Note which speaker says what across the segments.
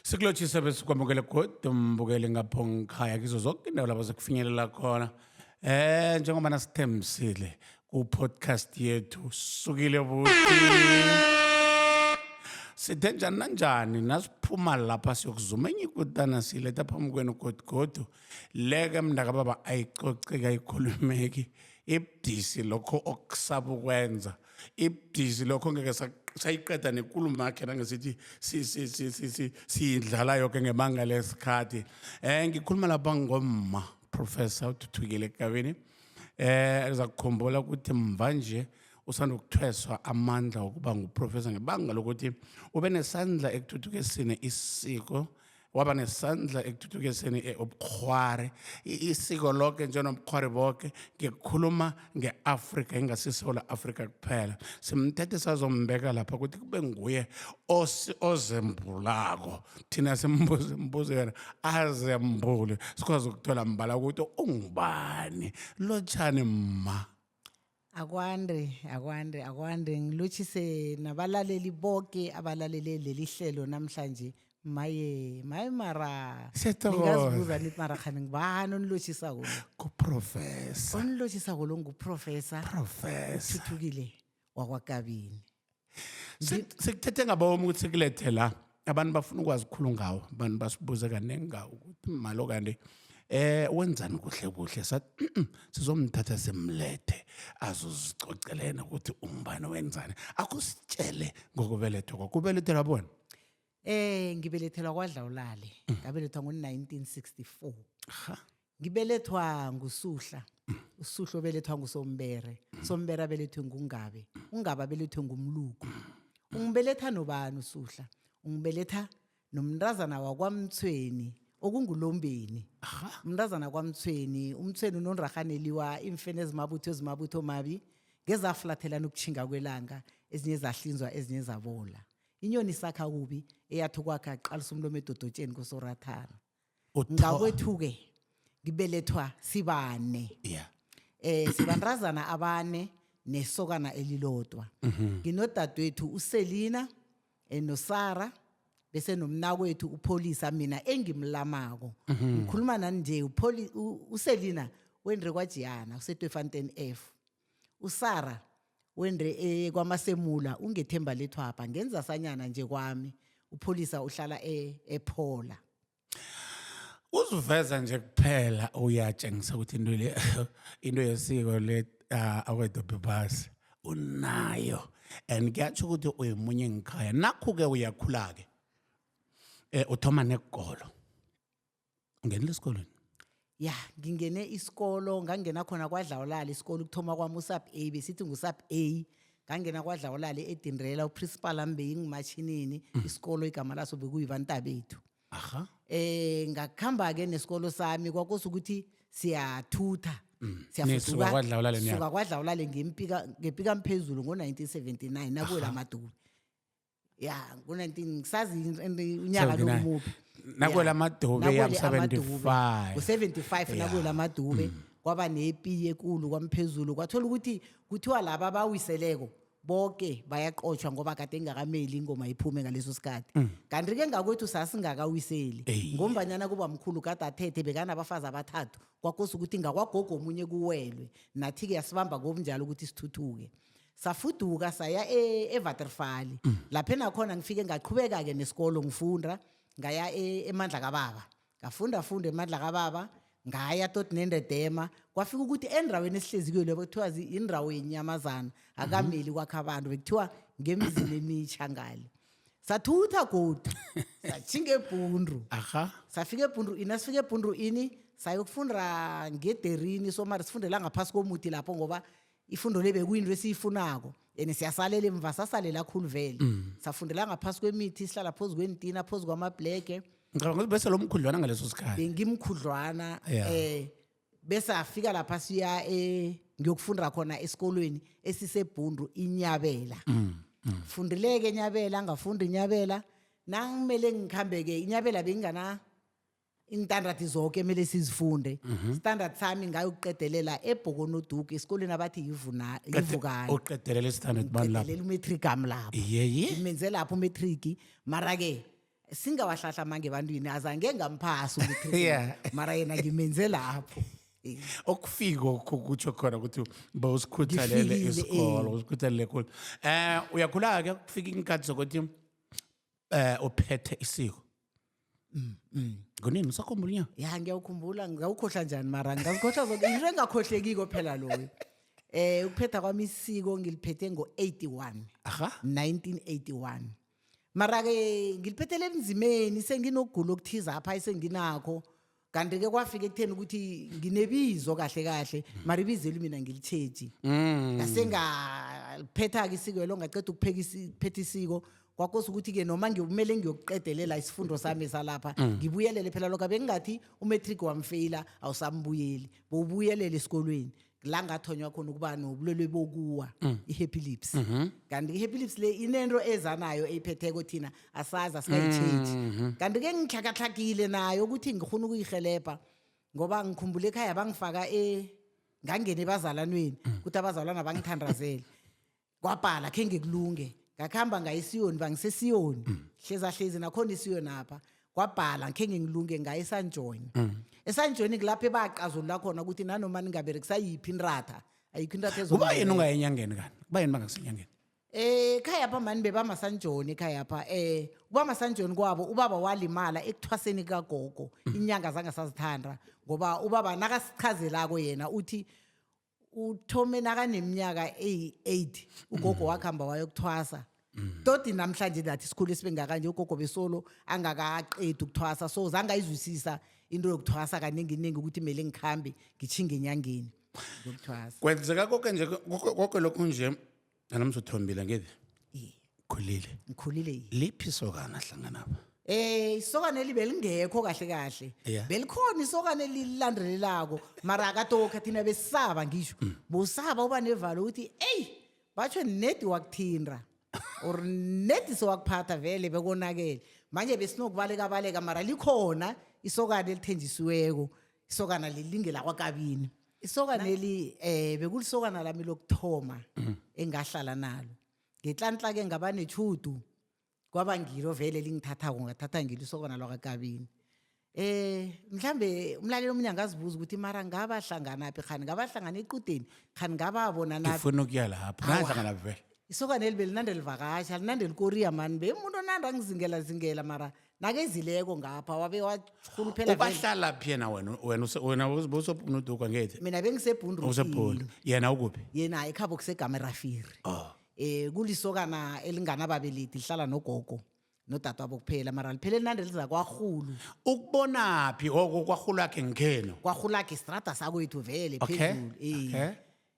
Speaker 1: Sikulotshise bese kwamukele godu mbukeli ngapho ngikhaya kizo zonke indawo lapho sekufinyelela khona. Njengoba nasithembisile ku-podcast yethu sukile buti. Sithe njani nanjani nasiphuma lapha siyokuzuma enye ikutana siletha phambi kwenu godugodu leke mndaka baba ayicoceki ayikhulumeki ibudisi lokho okusaba ukwenza ibudisi lokho ngeke sayiqeda nenkulumo yakhe nangesithi siyidlala yonke ngemanga lesikhathi. Ngikhuluma lapha ngomma Professor uThuthukile Gabini. Ezakukhumbula ukuthi mva nje usanda ukuthweswa amandla okuba nguprofessor ngebanga lokuthi ube nesandla ekuthuthukiseni isiko, waba nesandla ekuthuthukiseni ubukhwari, isiko lonke njenobukhwari bonke. Ngikhuluma nge-Afrika ingasisola Afrika kuphela. Simthethe sazombeka lapha ukuthi kube nguye ozembulako. Thina simbuze imbuzo yena azembule sikwazi ukuthola mbala ukuthi ungubani lotshani ma.
Speaker 2: Akwande ngilotshise nabalaleli bonke abalalele leli hlelo namhlanje. Maye mara ningazibuza nithi mara khani ngibani onilotshisa
Speaker 1: Ku-professor.
Speaker 2: onilotshisa lo nguprofessor
Speaker 1: Professor.
Speaker 2: Thuthukile wakwaKabini.
Speaker 1: Sikuthethe ngabomi ukuthi sikulethe la abantu bafuna ukwazi ukukhulu ngawo, abantu basibuze kanengi ngawo ukuthi malo kanti wenzani kuhle sathi sizomthatha simlethe azozicocelena ukuthi umbani wenzani. Akusitshele ngokubelethwa kwakho. Ubelethela bona?
Speaker 2: Ngibelethelwa kwaDlawulale. Ngabelethwa ngo-1964. Ngibelethwa nguSuhla. uSuhla obelethwa nguSombere. Sombere abelethwe nguNgabe. uNgabe abelethwe nguMluku. Ungibeletha nobani uSuhla? Ungibeletha nomntazana wakwaMthweni okunguLombeni. Umntazana kwaMthweni, uMthweni unonrahaneliwa imfene ezimabutho mabi ngezaflathelana ukuchinga kwelanga, ezinye zahlinzwa ezinye zabola. Inyoni sakha kubi eyathi kwakhe aqalisa umlomo edodotsheni koSorathana. Ngakwethu-ke ngibelethwa sibane.
Speaker 1: Yeah.
Speaker 2: Sibantazana abane nesokana elilodwa. Nginodadewethu uSelina noSara bese nomnakwethu uPholisa mina engimlamako. Ngikhuluma nani nje uSelina wendre kwaJiyana useTweefontein F. uSara wendre kwaMasemula ungethemba lethwapha ngenza sanyana nje kwami. uPholisa uhlala ePhola.
Speaker 1: Uzuveza nje kuphela uyatshengisa ukuthi into yesiko le akwedobhe basi unayo and kuyatsho ukuthi uyimunye ngikhaya. Nakho-ke uyakhula-ke uthoma nekolo. Ungenile esikolweni?
Speaker 2: Ya, ngingene isikolo, ngangena khona kwaDlawulale isikolo ukuthoma kwami uSub A, besithi nguSub A. Ngangena kwaDlawulale eDindrela uprincipal ambe ingimachinini, isikolo igama laso bekuyivantabethu. Ngakuhamba-ke nesikolo sami kwakusukuthi siyathutha.
Speaker 1: Nisuka kwaDlawulale niya?
Speaker 2: Suka kwaDlawulale ngempika mphezulu ngo-1979 nakuwela Madube. Ya, ngo-19 ngisazi unyaka lokumuphi.
Speaker 1: Nakwela Madube ya 75.
Speaker 2: Ngo-75 nakwela Madube kwaba nepi ekulu kwamphezulu kwathola ukuthi kuthiwa laba abawiseleko bonke bayaqotshwa ngoba kade ngakameli ingoma iphume ngaleso sikhathi. Kanti-ke ngakwethu sasingakawiseli ngombanyana kuba mkhulu kade athethe bekanabafazi abathathu kwakosa ukuthi ngakwagogo omunye kuwelwe. Nathi-ke yasibamba ngobunjalo ukuthi sithuthuke. Safuduka saya eWaterval. Lapha nakhona ngifike ngaqhubeka-ke nesikolo ngifunda ngaya eMandla kaBaba. Ngafunda eMandla kaBaba ngaya tot nendedema kwafika ukuthi endaweni esihlezi kuyo bekuthiwa indawo yenyamazana akameli kwakha abantu bekuthiwa ngemizini emitsha ngale. Sathutha godu sachinga eBhundru. Safika eBhundru sifika eBhundru sayokufunda ngederini somari sifundela ngaphasi komuthi lapho ngoba ifundo lebe kuyinto esiyifunako and siyasalela emva sasalela khulu vele. Safundela ngaphasi kwemithi sihlala phezu kwentina phezu kwamableke.
Speaker 1: Ngicabanga ukuthi bese lo mkhudlwana ngaleso sikhathi.
Speaker 2: Bengimkhudlwana bese afika lapha siya ngiyokufunda khona esikolweni esiseBhundru iNyabela. Fundileke eNyabela ngafunda iNyabela nangimele ngikhambeke iNyabela bengingana intandard zonke emele sizifunde. Standard sami ngayokuqedelela eBhokonoduke esikoleni abathi yivukana.
Speaker 1: Uqedelela standard bani lapho?
Speaker 2: Uqedelela umatric ami lapho.
Speaker 1: Yeye.
Speaker 2: Ngimenze lapho umatric mara ke singawahlahla mange ebantwini azange ngamphasi
Speaker 1: Yeah.
Speaker 2: mara yena ngimenze lapho.
Speaker 1: okufika ukutsho khona ukuthi bawusikhuthalele
Speaker 2: Ngifikile,
Speaker 1: isikolo usikhuthalele khulu uyakhula ke kufika inkathi zokuthi uphethe isiko ngonini usakhumbula nya
Speaker 2: Ya ngiyawukhumbula ngawukhohlwa njani mara ngazikhohlwa zonke into engakhohlekiko phela loyo. Ukuphetha kwami isiko ngiliphethe ngo-81.
Speaker 1: aha
Speaker 2: 1981. Mara ke ngiliphethele emzimeni senginokugula okuthiza apha esenginakho. Kanti ke kwafika ekutheni ukuthi nginebizo kahle kahle mara ibizelo mina ngilicheji. Ngasengaliphetha ke isiko lo ngaqeda ukuphetha isiko kwakosa ukuthi ke noma ngiyumele ngiyokuqedelela isifundo sami salapha ngibuyelele phela lokho bengathi umatric wamfaila awusambuyeli bowubuyelele esikolweni la ngathonywa khona ukuba nobulwele bokuwa ihappy lips kanti ihappy lips le inento ezanayo eyiphetheko thina asazi asikayichange kanti ke ngihlakahlakile nayo ukuthi ngifuna ukuyihelebha ngoba ngikhumbule ekhaya bangifaka ngangene ebazalanweni ukuthi abazalwana bangithandazele kwabhala khe ngikulunge ngakhamba ngayisiyoni bangisesiyoni hlezi nakhona isiyoni apha kwabhala khe ngilunge ngaye eSanjoin eSanjoin kulapho ebaqazula khona ukuthi nanoma ningaberekisa yiphi inratha ayikho inratha
Speaker 1: kuba yena ungayenyangeni kani kuba yena bangasenyangeni
Speaker 2: ekhaya apha mani bebamasanjoni ekhaya apha kuba masanjoni kwabo ubaba walimala ekuthwaseni kagogo inyanga zangasazithanda ngoba ubaba nakasichazelako yena uthi uthome nakaneminyaka eyi-8 ugogo wakhamba wayokuthwasa todi namhlanje nathi isikhulu esibengaka nje ugogo besolo angakaqedi ukuthwasa so zange ayizwisisa into yokuthwasa kaningi ukuthi kumele ngikhambe ngichinge enyangeni yokuthwasa
Speaker 1: kwenzeka konke lokhu nje namhlanje uthombile ngeke khulile
Speaker 2: ngikhulile
Speaker 1: liphi sokana hlangana apha
Speaker 2: isokane libelingekho kahle
Speaker 1: Yeah.
Speaker 2: belikhona isokane lilandelelako mara akatoka thina besaba ngisho bosaba uba nevalo ukuthi batsho nedi wakuthinda or nedi sowakuphatha vele bekonakele manje besinokubaleka mara likhona isokane elithenjisiweko isokana lilingela kwakabini isokane bekulisokana lami lokuthoma engahlala nalo ngetlanhla ke ngabane chudu kwaba ngilo vele lingithathako ngathatha ngilo isokana lwakabini mhlambe umlaleli omnyanga azibuza ukuthi mara ngabahlangana phi khani ngabahlangana equdeni khani ngababona nathi
Speaker 1: ngifuna ukuya lapho nahlangana vele
Speaker 2: isokana elibelinande livakasha linande likoriya mani bemuntu onanda ngizingela mara nakezileko ngapha wabe wachuluphela
Speaker 1: ubahlala phi yena wena usophunuduka ngethi
Speaker 2: mina bengisebhundu
Speaker 1: usebhundu yena ukuphi
Speaker 2: yena ekhabo kusegama erafiri kulisokana elinganababelethi lihlala nogogo nodade wabo kuphela mara liphele linande liza kwahulu
Speaker 1: ukubona phi kwahulu yakhe ngikheno
Speaker 2: kwahulakhe istrada sakwethu vele
Speaker 1: Okay,
Speaker 2: phezulu
Speaker 1: okay.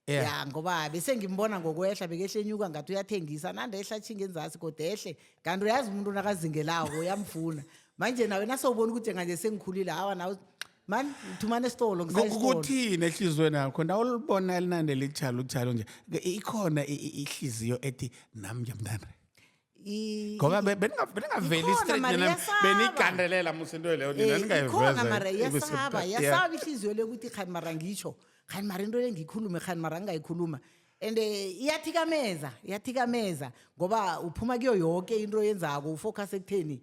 Speaker 2: ya ngoba bese ngimbona ngokwehla bekehle enyuka ngathi uyathengisa nande ehla chinga enzasi kodehle kanti uyazi umuntu nakazingelako uyamfuna manje nawe nasawubona ukuthi njenganje sengikhulile hawa nawe man thumane esitolo ngisayisitolo
Speaker 1: kuthini ehlizweni yakho ndawulibona elinande litshalo nje ikhona ihliziyo ethi nami ngiyamthanda ngoba beningaveli straight nina benigandelela musinto leyo nina
Speaker 2: ikhona mara
Speaker 1: ningayiveza
Speaker 2: yasaba ihliziyo lekuthi khani mara ngisho khani mara into engiyikhulume khani mara ngingayikhuluma and iyathikameza ngoba uphuma kuyo yonke into yenzako ufocus ekutheni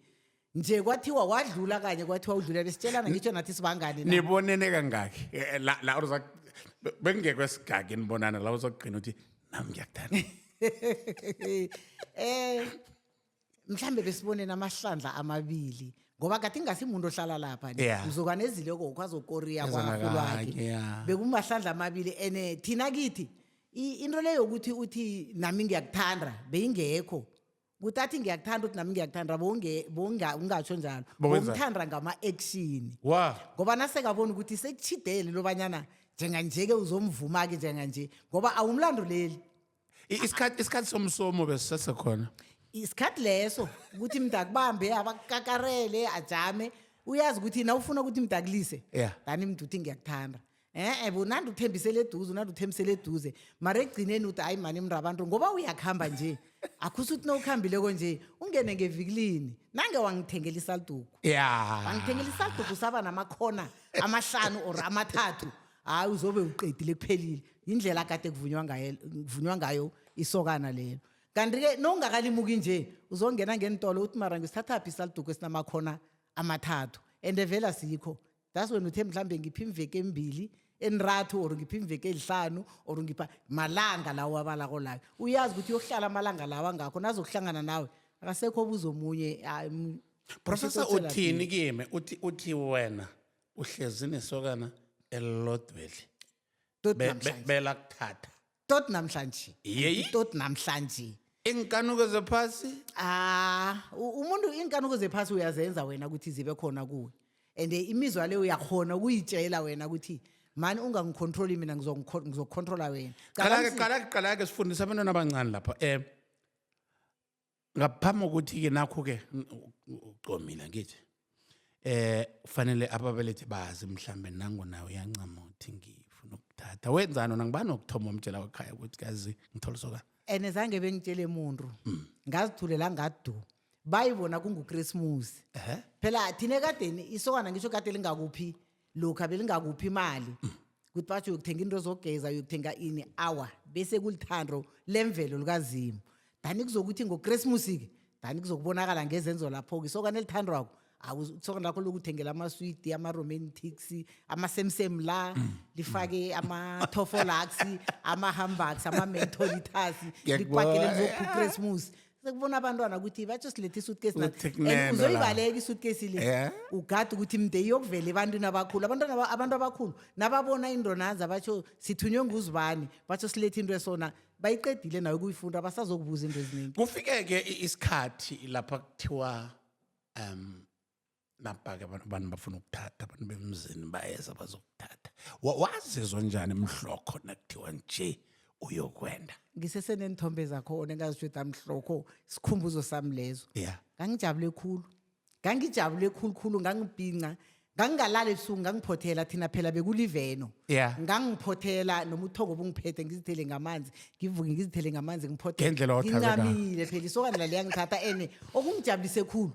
Speaker 2: nje kwathiwa wadlula kanye kwathiwa udlula besitshelana ngitsho nathi sibangani na
Speaker 1: nibonene kangaki la uza bengekho esigagi nibonana la uzogcina uthi nami ngiyakuthanda
Speaker 2: mhlambe besibonena amahlandla amabili ngoba kathi ngasimuntu ohlala lapha
Speaker 1: Yeah.
Speaker 2: uzokwana ezileko kwazokorea
Speaker 1: Ezangakhaya,
Speaker 2: kwakhulwakhe
Speaker 1: yeah.
Speaker 2: bekumahlandla amabili ene thina kithi into leyo ukuthi uthi nami ngiyakuthanda beyingekho ukuthi athi ngiyakuthanda ukuthi nami ngiyakuthanda ungatsho njalo
Speaker 1: Bokwenza?
Speaker 2: bomthanda ngama-action
Speaker 1: wa
Speaker 2: ngoba nasekabona ukuthi sekuchidele lobanyana njenganje-ke uzomvuma-ke njenganje ngoba awumlando leli
Speaker 1: isikhathi somsomo besisesekhona
Speaker 2: isikhathi leso ukuthi mntakubambe abakakarele ajame uyazi ukuthi na ufuna ukuthi mntakulise
Speaker 1: Yeah.
Speaker 2: dani mntu uthi ngiyakuthanda bunandi uthembisele eduze mara ekugcineni uthi hayi mani mntabantu ngoba uyakuhamba nje akhusi ukuthi nawukuhambileko nje ungene ngevikilini nange wangithengela isalduku
Speaker 1: ya
Speaker 2: wangithengela isalduku saba namakhona amahlanu or amathathu hayi uzobe uqedile kuphelile indlela kade kuvunywa ngayo isokana lelo kanti-ke nowungakalimuki nje uzongena ngentolo uthi mara ngisithathaphi isaliduko esinamakhona amathathu and vele asikho. That's when uthe mhlambe ngiphi imveke embili enrathu or ngiphi imveke ezihlanu or ngipha malanga lawo abalako layo. Uyazi ukuthi uyohlala amalanga lawa ngakho nazokuhlangana nawe akasekho obuzo omunye.
Speaker 1: Professor uthini kimi uthi wena uhlezi nesokana elilodweli
Speaker 2: tot namhlanje
Speaker 1: bela kuthatha
Speaker 2: tot namhlanje
Speaker 1: yeyi
Speaker 2: tot namhlanje
Speaker 1: inkanuko zephasi
Speaker 2: umuntu inkanuko zephasi uyazenza wena ukuthi zibe khona kuwe and imizwa leyo uyakhona ukuyitshela wena ukuthi mani ungangicontrol mina ngizokucontrola wena.
Speaker 1: qala ke sifundisa abantwana abancane lapha ngaphambi kokuthi ke nakho ke ucomile ngithi kufanele ababelethi bazi mhlambe nango nawe uyancama uthi ngifuna ukuthatha wenzani wona ngibani ukuthoma umtshela ekhaya ukuthi kazi ngithola sokana
Speaker 2: ene zange bengitshele umuntu ngazithulela ngadu bayibona kunguChristmas phela thine kadeni isokana ngisho kade lingakuphi lokho belingakuphi imali ukuthi bathi uyokuthenga into zogeza uyokuthenga ini awa bese kulithando lemvelo likaZimu dani kuzokuthi ngoChristmas ke dani kuzokubonakala ngezenzo lapho ke sokana elithandwako awusokana lakho lokuthengela amasweet ama-romantics ama-semsem la lifake ama-tofolax ama-hamburgs ama-mentolitas likwakele lizokuChristmas sekubona abantwana ukuthi batsho silethe isuitcase and uzoyibaleka isuitcase le ugada ukuthi mde iyokuvela ebantwini abakhulu abantu abakhulu nababona indonanza batsho sithunywe nguzibani batsho silethe into esona bayiqedile nayo kuyifunda basazokubuza into eziningi.
Speaker 1: Kufike-ke isikhathi lapha kuthiwa napha-ke abantu bafuna ukuthatha abantu bemzini bayeza bazokuthatha wazizwa njani emhlokho nakuthiwa nje uyokwenda?
Speaker 2: Ngisesenenithombe zakhona engazishuda mhlokho sikhumbuzo sami lezo. Ngangijabule khulu ngangibhinca ngangingalala ebusuku ngangiphothela thina phela bekuliveno ngangiphothela noma uthoko bungiphethe ngizithele ngamanzi ngivuke ngizithele ngamanzi ngiphothela ngincamile phela isokana la liyangithatha ene okungijabulise khulu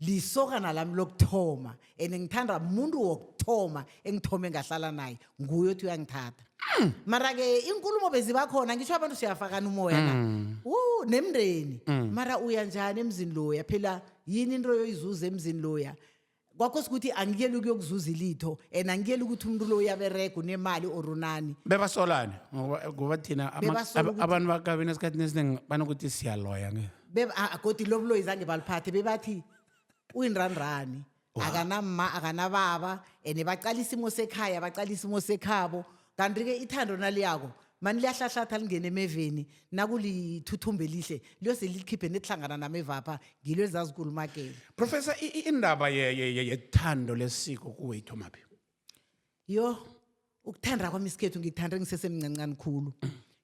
Speaker 2: lisokana lami lokuthoma ene ngithanda umuntu wokuthoma engithome ngahlala naye nguye othi uyangithatha. Mara ke inkulumo bezibakhona ngisho abantu siyafakana umoya la nemndeni mara uya njani emzini loya phela yini into yoyizuza emzini loya kwakho sikuthi angiyeli ukuyokuzuza ilitho and angiyeli ukuthi umuntu lo uyabereka unemali orunani
Speaker 1: bebasolane ngoba thina abantu bakabini esikhathini esiningi banokuthi siyaloya
Speaker 2: kodwa lobuloyi zange baliphathe bebathi uyinrandrani akanamma akanababa and baqala isimo sekhaya baqala isimo sekhabo kanti-ke ithando naliyako mani liyahlahlatha lingene emeveni nakulithuthumbe lihle liyose likhiphe netihlangana namevapha ngilo ezazikhulumakela.
Speaker 1: Professor indaba yethando lesiko kuwe ithomaphi?
Speaker 2: Ukuthanda kwami isikhethu ngikuthande ngisesemncancane khulu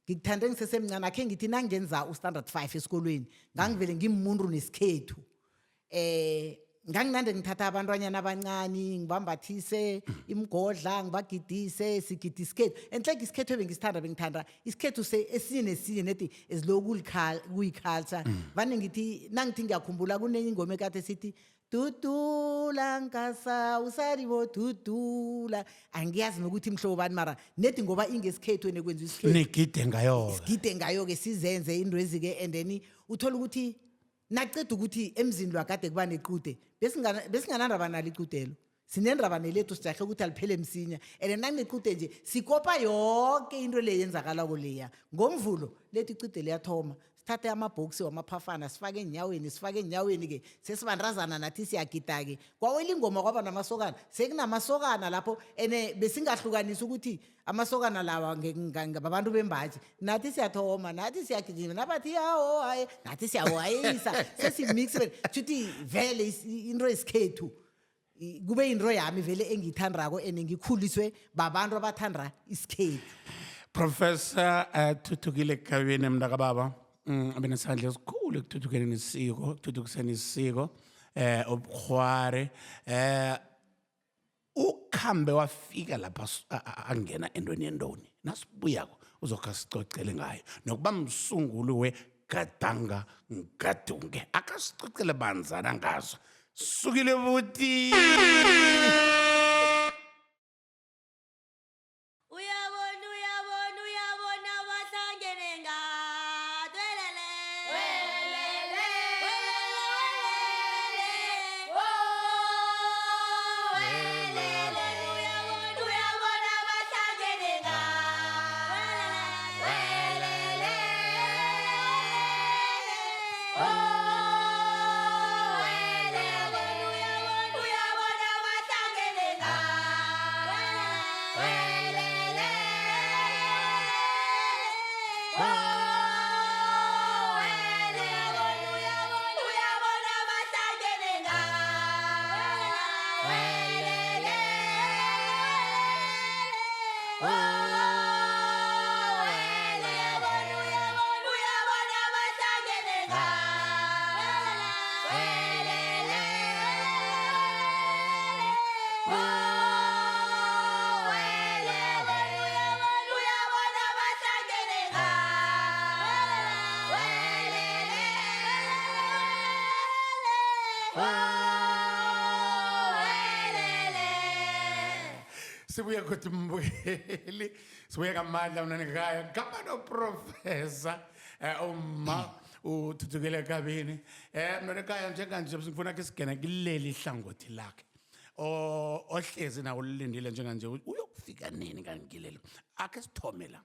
Speaker 2: ngikuthande ngisesemncane akhe ngithi nangenza u-standard 5 esikolweni ngangivele ngimuntu nesikhethu nganginande ngithatha abantwanyana abancane ngibambathise imigodla ngibagidise sigida isikhethu enhleke isikhethu bengithanda isikhethu esinye nesinye neti eziloku kuyiculture vane ngithi nangithi ngiyakhumbula kunenye ingoma ekade sithi dudula nkasa usaribo dudula angiyazi nokuthi mhlobo bani mara nedi ngoba ingesikhethu enekwenza isikhethu
Speaker 1: nigide
Speaker 2: ngayo-ke sizenze into ezike and then uthola ukuthi naceda ukuthi emzini lwakade kuba nequde besinganandaba nalo iqudelo sinendaba nelethu sijahle ukuthi aliphele msinya and nanginequde nje sikopa yonke into le yenzakalako leya ngomvulo lethu iqude liyathoma sithathe amabhoksi wamaphafana sifake enyaweni-ke sesibandrazana nathi siyagida-ke kwawela ingoma kwaba namasokana sekunamasokana lapho ene besingahlukanisi ukuthi amasokana lawa babantu bembaji nathi siyathoma nathi siyagijima nabathi yawo haye nathi siyawayisa sesimix shuthi vele into esikhethu kube into yami vele engiyithandako ene ngikhuliswe babantu abathanda isikhethu.
Speaker 1: Professor Thuthukile Khabini mntakababa abenesandla esikhulu ekuthuthukiseni isiko obukhware ukhambe wafika lapha angena entweni yendoni nasibuyako uzokha sicocele ngayo nokuba msunguli wegadanga ngadunge akasicocele banzana ngazo sukile buti sibuye kodwa umbukeli sibuye kamandla mnani ekhaya ngapha noprofessor uma uthuthukele kabini mnani ekhaya njenganje sifuna ke sigena kuleli hlangothi lakhe ohlezi nawo lilindile njenganje uyokufika nini kankilelo ake sithome la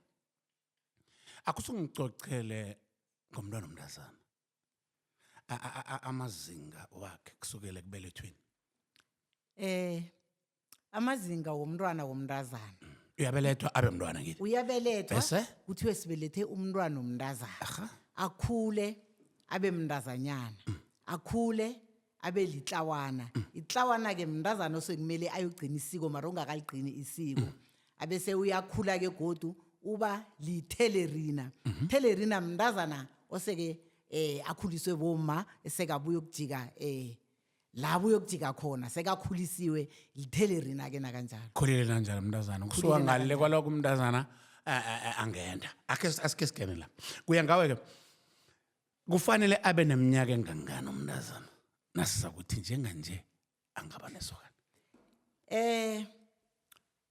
Speaker 1: akusungicocele ngomntwana omntazana amazinga wakhe kusukela kubelethweni
Speaker 2: amazinga womntwana womntazana
Speaker 1: uyabelethwa abe mntwana ngini
Speaker 2: uyabelethwa
Speaker 1: Bese?
Speaker 2: kuthiwe sibelethe umntwana omntazana akhule abe mntazanyana akhule abe litlawana itlawana ke mntazana osekumele ayogcina isiko mara ongakaligcini isiko abese uyakhula ke godu uba lithelerina thelerina mntazana oseke akhuliswe boma esekabuya ukujika labo uyokujika khona sekakhulisiwe lithelerina ke na kanjalo
Speaker 1: khulile kanjani umntazana kusuka ngale kwaloko umntazana angenda asike sigene la kuya ngawe ke kufanele abe neminyaka engangani umntazana nasiza ukuthi njenganje angaba nesokana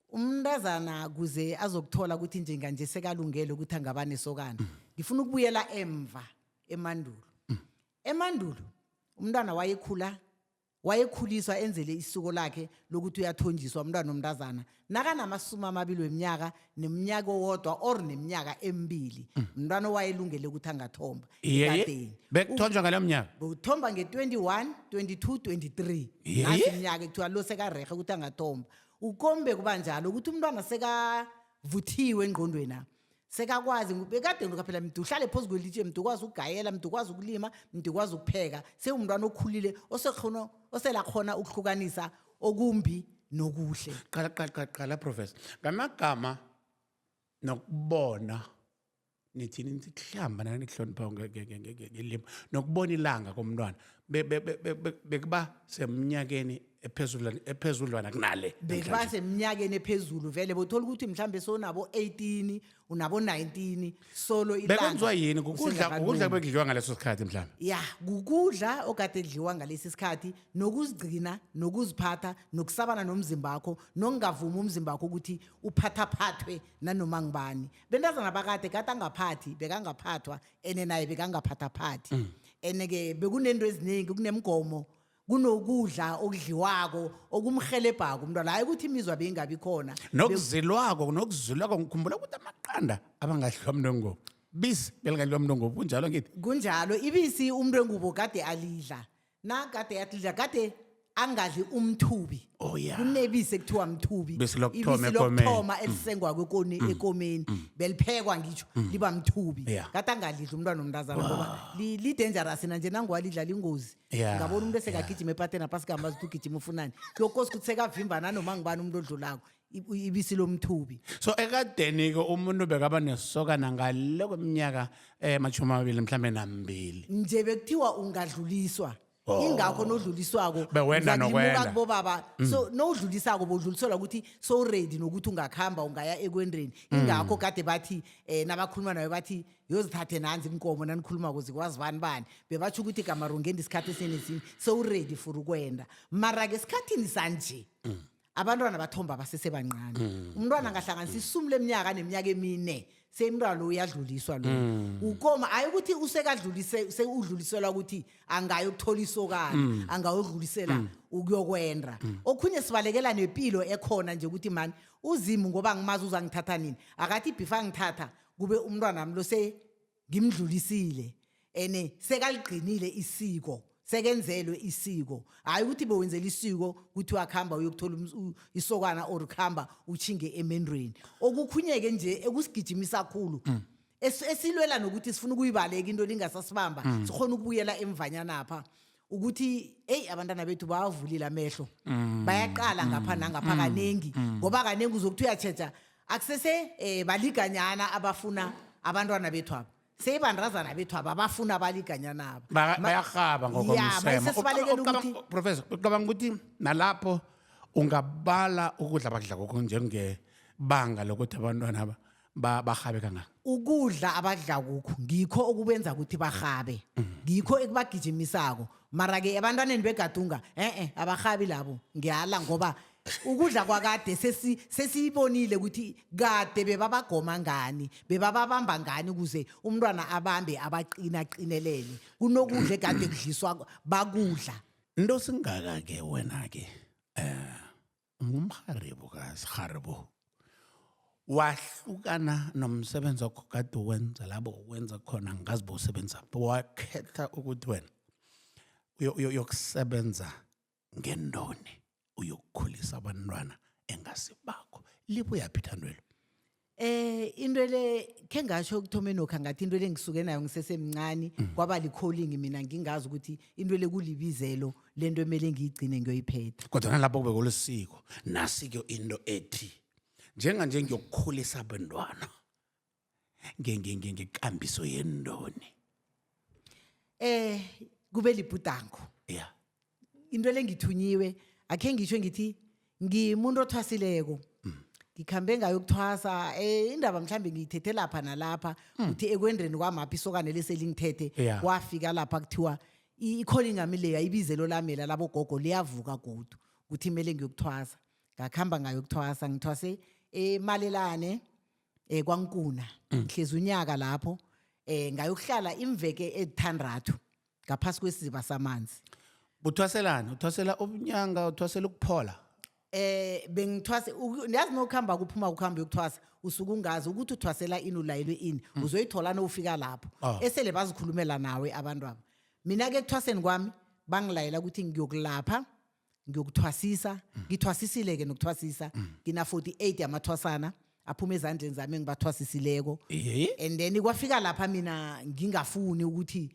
Speaker 2: umntazana kuze azokuthola ukuthi njenganje sekalungele ukuthi angaba nesokana ngifuna ukubuyela emva emandulo umntwana wayekhuliswa enzele isuko lakhe lokuthi uyathonjiswa umntwana omntazana nakanamasumi 20 weminyaka neminyaka owodwa or neminyaka emibili umntwana wayelungele ukuthi angathomba
Speaker 1: yeye bekuthonjwa ngale mnyaka
Speaker 2: uthomba nge-21 22 23 nasi iminyaka ekuthiwa lo sekarehe ukuthi angathomba ukombe kuba njalo ukuthi umntwana sekavuthiwe engqondweni sekakwazi bekade ngokuphela mntu uhlale phezu kwelitshe mntu ukwazi ukugayela mntu ukwazi ukulima mntu ukwazi ukupheka sewumntwana okhulile osela khona ukuhlukanisa okumbi nokuhle
Speaker 1: qala professor ngamagama nokubona nithini nikuhlamba nani kuhlonipha ngelimo nokubona ilanga komntwana bekuba semnyakeni ephezulwana kunale
Speaker 2: bekuba semnyakeni ephezulu vele bothola ukuthi mhlambe sonabo 18 unabo 19 solo ilanga
Speaker 1: bekwenziwa yini ukudla bekudliwa ngaleso sikhathi mhlambe
Speaker 2: ya kukudla okade kudliwa ngalesi sikhathi nokuzigcina nokuziphatha nokusabana nomzimba wakho nokungavuma umzimba wakho ukuthi uphathaphathwe nanoma ngibani bentazana bakade kade angaphathi bekangaphathwa ene naye bekangaphathaphathi eneke bekunento eziningi kunemgomo kunokudla okudliwako okumhelebhako umntwana hayi ukuthi imizwa beyingabi khona
Speaker 1: nokuzilwako ngikhumbula ukuthi amaqanda abangadliwa mntongo bisi belingadliwa mntongo kunjalo ngithi
Speaker 2: kunjalo ibisi umuntu engubo kade alidla nakade yadlidla kade angadli umthubi kunebisi ekuthiwa mthubi
Speaker 1: ibisi lokuthoma
Speaker 2: elisengwa ekomeni beliphekwa ngitsho liba mthubi kade angadlidla umntwana omntazana ngoba li-dangerous nanje nangwalidla lingozi ngabona umuntu esekagijima epateni apha sikahamba zithi ugijima ufunani kuyokosi ukuthi sekavimba nanoma ngibani umuntu odlulako ibisi lomthubi
Speaker 1: so ekadeni-ke umuntu bekaba nesokana ngale kweminyaka 20 mhlawumbe nambili
Speaker 2: nje bekuthiwa ungadluliswa ingakho nodluliswako
Speaker 1: bewenda nokwenda
Speaker 2: kubobaba so nodlulisako bodluliselwa ukuthi so ready nokuthi ungakhamba ungaya ekwendreni ingakho kade bathi nabakhuluma nayo bathi yozithathe nanzi inkomo nanikhuluma kuze kwazi bani bebatsho ukuthi kamarongeni isikhathi esenesini so ready for ukwenda mara ke esikhathini sanje abantwana bathomba basesebancane umntwana angahlanganisa isumu leminyaka neminyaka emine semntwana lo uyadluliswa lo ukoma hayi ukuthi udluliselwa ukuthi angayokuthola isokana angayodlulisela ukuyokwenda okhunye sibalekela nempilo ekhona nje ukuthi mani uzimu ngoba ngimazi uzangithatha nini akathi before ngithatha kube umntwana nami lo ngimdlulisile ene sekaligcinile isiko sekenzelwe isiko hayi ukuthi bewenzela isiko ukuthi wakhamba uyokuthola isokana or khamba uchinge emendweni okukhunyeke nje ekusigijimisa kakhulu esilwela nokuthi sifuna ukuyibaleka into lingasasibamba sikhona ukubuyela emvanyana apha ukuthi abantwana bethu bawavulile amehlo bayaqala ngapha nangapha kanengi ngoba kanengi uzokuthi uyatsheja akusese baliganyana abafuna abantwana bethu apha seyibandrazana bethu abafuna baliganyana abo
Speaker 1: bayahaba ngokomsemo professor ucabanga ukuthi nalapho ungabala ukudla abadla kokho njengebanga lokuthi abantwana bahabe kangaka
Speaker 2: ukudla abadla kukho ngikho okubenza ukuthi bahabe ngikho ekubagijimisako mara ke abantwaneni begadunga abahabi labo ngiyala ngoba ukudla kwakade sesiyibonile ukuthi kade bebabagoma ngani bebababamba ngani ukuze umntwana abambe abaqinelele kunokudla ekade kudliswa bakudla
Speaker 1: into singaka ke wena ke ngumharibo kaSiharebo wahlukana nomsebenzi wakho kade wenza labo wenza khona ngazi bosebenza wakhetha ukuthi wena uyokusebenza ngendoni uyokukhulisa abantwana engasibakho libuya phithandwelo
Speaker 2: into le ke ngasho ukuthome nokha ngathi into le ngisuke nayo ngisesemncane kwaba li-calling mina ngingazi ukuthi into le kulibizelo lento emele ngiyigcine ngiyoyiphetha
Speaker 1: kodwa nalapho kube kulisiko nasike into ethi njenganje ngiyokukhulisa abantwana ngekambiso yendoni
Speaker 2: kube libhudango
Speaker 1: yeah
Speaker 2: into le ngithunyiwe akhe ngisho ngithi ngimuntu othwasileko ngikhambe ngayo ukuthwasa indaba mhlambe ngiyithethe lapha nalapha uthi ekwendreni kwamaphi isokane leselingithethe
Speaker 1: Yeah.
Speaker 2: kwafika lapha kuthiwa i-calling ami leya ibizelo lami la labo gogo liyavuka godu ukuthi imele ngiyokuthwasa ngakhamba ngayo ukuthwasa ngithwase emalelane kwaNkuna ngihlezi unyaka lapho ngayokuhlala imveke ezithandathu ngaphasi kwesiziba samanzi
Speaker 1: uthwaselana uthwasela ubunyanga uthwasela ukuphola
Speaker 2: bengithwase yazi nokuhamba kuphuma ukuhamba yokuthwasa usuke ungazi ukuthi uthwasela ini ulayelwe ini uzoyithola nofika lapho esele bazikhulumela nawe abantu aba mina ke ekuthwaseni kwami bangilayela ukuthi ngiyokulapha ngiyokuthwasisa ngithwasisile ke nokuthwasisa ngina 48 yamathwasana aphuma ezandleni zami engibathwasisileko and then kwafika lapha mina ngingafuni ukuthi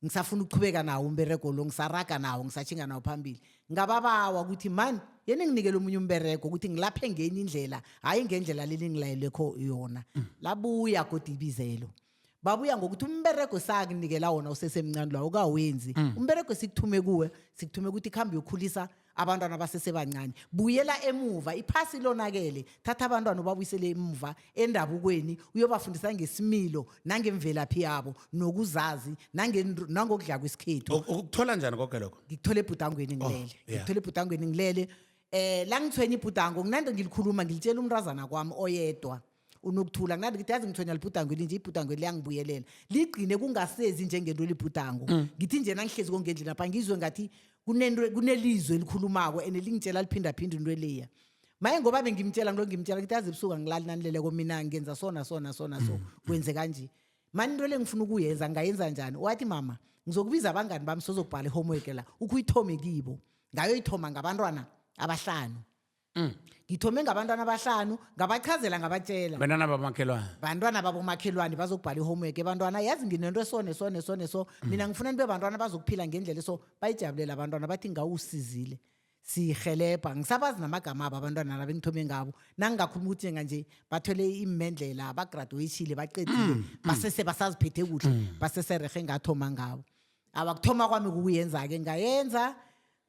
Speaker 2: ngisafuna ukuqhubeka nawo umberego lo ngisaraga nawo ngisachinga nawo phambili ngababawa ukuthi man yena nginikele umunye umberego ukuthi ngilaphe ngenye indlela hayi ngendlela leli ngilayelekho yona labuya kodwa ibizelo babuya ngokuthi umberego sakunikela wona usesemncane lawo kawenzi umberego sikuthume kuwe sikuthume ukuthi ikhambi yokukhulisa abantwana basesebancane buyela emuva iphasi lonakele thatha abantwana babuyisele emuva endabukweni uyobafundisa ngesimilo nangemvelaphi yabo nokuzazi nangokudla kwesikhethu
Speaker 1: ukuthola njani konke lokho
Speaker 2: ngikuthole ebhudangweni ngilele ngikuthole ebhudangweni ngilele la ngithwenya ibhudango nginande ngilikhuluma ngilitshela umrazana kwami oyedwa unokuthula nginande ngithi yazi ngithwenya libhudango nje ibhudango liyangibuyelela ligcine kungasezi njengento libhudango ngithi nje nangihlezi kongendlela lapha ngizwe ngathi kunelizwe elikhulumako ene lingitshela liphinda phinda into leya maye ngoba bengimtshela ngimtshela ngithi yazi ebusuku ngilali nanileleko mina ngenza sona so kwenze kanje manje into le ngifuna ukuyenza ngayenza njani wathi mama ngizokubiza abangani bami sozokubhala ihomework la ukuyithome kibo ngayoyithoma ngabantwana abahlanu ngithome ngabantwana abahlanu ngabachazela ngabatshela bantwana babomakhelwane bazokubhala ihomework ebantwana yazi nginento so mina ngifuna nibe bantwana bazokuphila ngendlela so bayijabulela abantwana bathi ngawusizile sihelebha ngisabazi namagama abo abantwana laba engithome ngabo nangingakhuluma ukuthi nje bathole imendlela bagraduate baqedile basese basaziphethe kuhle baseserehe ngathoma ngabo abakuthoma kwami kuyenza ke ngayenza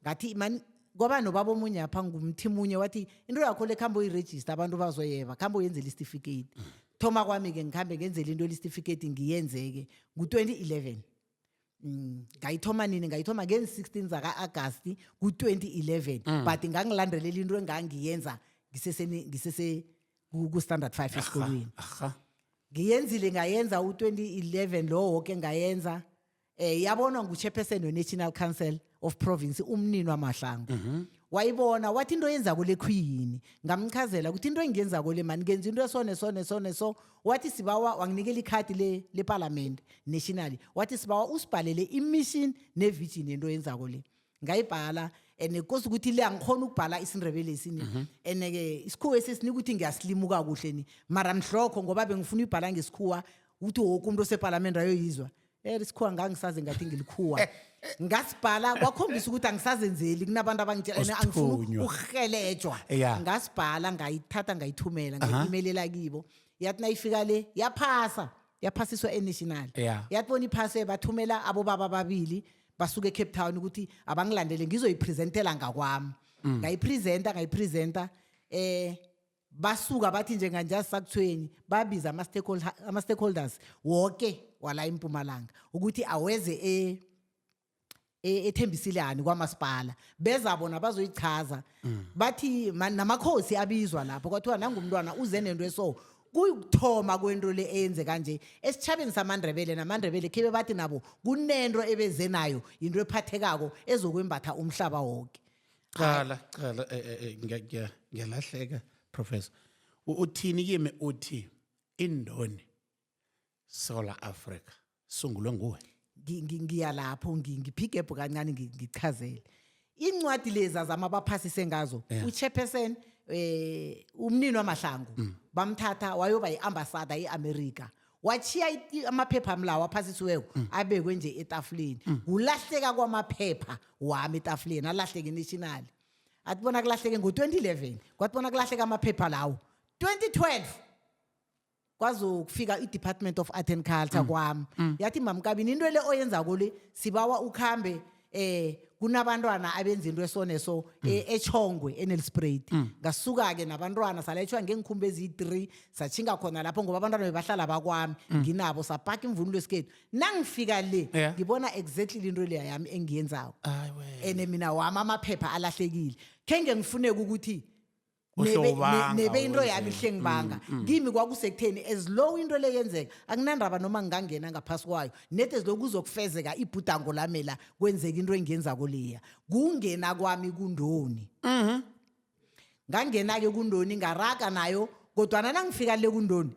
Speaker 2: ngathi man ngoba nobaba omunye apha ngumthimunye wathi into yakho lekhambo uyiregister abantu bazoyeba khambo yenzela certificate thoma kwami ke ngikhambe ngenzela into certificate ngiyenzeke ku2011 ngayithoma nini ngayithoma nge16 zaka August ku2011 but ngangilandelela into engangiyenza ngisese ku standard 5 esikolweni ngiyenzile ngayenza u2011 lo wonke ngayenza yabonwa nguchairperson we-National Council of Province umnini waMahlangu wayibona wathi into yenza kule khuyini ngamchazela ukuthi into engiyenza kole mani ngenza into so wathi sibawa wanginikela ikhadi le parliament nationally wathi sibawa usibhalele imission nevision into yenza kole ngayibhala enkosi ukuthi le angikhona ukubhala isiNdebele isini eneke isikhuwa esesinika ukuthi ngiyasilimuka kuhle ni mara mhlokho ngoba bengifuna ibhala ngesikhuwa ukuthi wonke umuntu oseparlament ayoyizwa isikhuwa ngangisaze ngathi ngilikhuwa ngasibhala kwakhombisa ukuthi angisazenzeli kunabantu abangitshela angifuna ukuhelejwa ngasibhala ngayithatha ngayithumela ngayimailela kibo yathi nayifika le yaphasiswa enational yathi bona iphase bathumela abo baba ababili basuka eCape Town ukuthi abangilandele ngizoyipresentela ngakwami ngayipresenta basuka bathi njenganje sakuthweni babiza ama stakeholders wonke wala eMpumalanga ukuthi aweze ethembisilani kwamasipala beza bona bazoyichaza bathi namakhosi abizwa lapho kwathiwa nangumntwana uze nento eso kuyikuthoma kwento le eyenze kanje esichabeni samandrebele namandrebele khebe bathi nabo kunento ebeze nayo into ephathekako ezokwembatha umhlaba wonke.
Speaker 1: Qala ngiyalahleka professor. Uthini kimi uthi indoni South Africa sungulwe nguwe?
Speaker 2: Ngiya lapho ngiphigebhu kancane ngichazele incwadi lezi azamabaphasise ngazo uchairperson umnini wamahlangu bamthatha wayoba yiambassador yeAmerica wachiya amaphepha amlawo aphasisiweko abekwe nje etafuleni ulahleka kwamaphepha wami etafuleni alahleke national atibona kulahleke ngo2011 kwatibona kulahleka amaphepha lawo 2012 kwazokufika iDepartment of Art and Culture kwami yathi mamkabini into le oyenzako le sibawa ukhambe kunabantwana abenza into esoneso eChongwe eNelspruit ngasuka ke nabantwana salethwa ngengikhumbe ezi3 sachinga khona lapho ngoba abantwana bebahlala bakwami nginabo sapaka imvunulo esikhethu nangifika le ngibona exactly into le yami engiyenzako ene mina wami amaphepha alahlekile kenge ngifuneka ukuthi nebe into yami ihlengibanga kimi kwakusekutheni as low into le yenzeka akunandaba noma ngingangena ngaphasi kwayo nethe lokuzokufezeka ibhudango lami la kwenzeka into engiyenza koleya kungena kwami kundoni ngangena ke kundoni ngaraga nayo kodwa nangifika le kundoni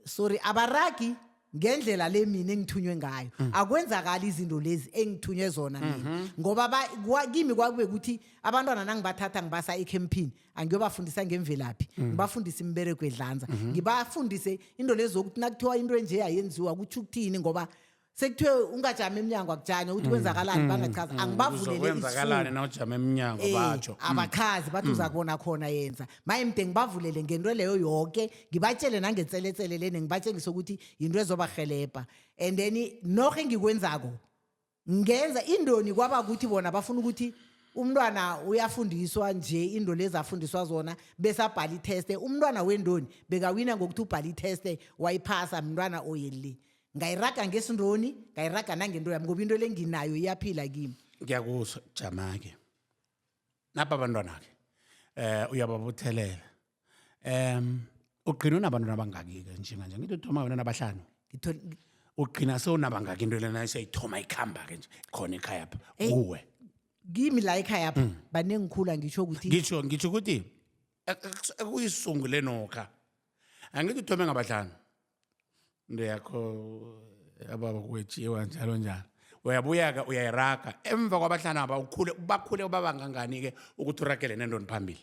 Speaker 2: sorry abaragi ngendlela le mina engithunywe ngayo akwenzakala izinto lezi engithunywe zona mina ngoba kimi kwakube ukuthi abantwana nangibathatha ngibasa ecampini angiyobafundisa ngemvelaphi ngibafundisa imbereko edlanza ngibafundise into lezi zokuthi nakuthiwa into enje yayenziwa kuthi ukuthini ngoba sekuthiwe ungajama eminyango akujanye ukuthi kwenzakalani bangachaza angibavulele
Speaker 1: kwenzakalani na ujama eminyango batsho
Speaker 2: abachazi bathi uza kubona khona yenza maye mde ngibavulele ngento leyo yonke ngibatshele nangetseletsele lene ngibatshengise ukuthi into ezobahelebha and then noke ngikwenzako ngenza indoni kwaba ukuthi bona bafuna ukuthi umntwana uyafundiswa nje into lezi afundiswa zona bese abhala itest umntwana wendoni bekawina ngokuthi ubhala itest wayiphasa umntwana oyeli ngayiraga ngesindoni ngayiraga nangento yami ngoba into lenginayo iyaphila kimi
Speaker 1: ngiyakuzwa Jamake napha abantwana ke uyababuthelela ugcina unabantwana abangaki ke njenganje ngithi uthoma wena nabahlanu ugcina sewunabangaki into lena seyithoma ikhamba ke nje khona ekhaya apha kuwe
Speaker 2: kimi la ekhaya apha banengikhula ngisho ukuthi
Speaker 1: ngitsho ukuthi ekuyisungule nokha angithi uthome ngabahlanu ndiyakho ababa kwetshiwa njalo njalo uyabuya uyayiraga emva kwabahlanu aba bakhule babangangani ke ukuthi urakele nendoni phambili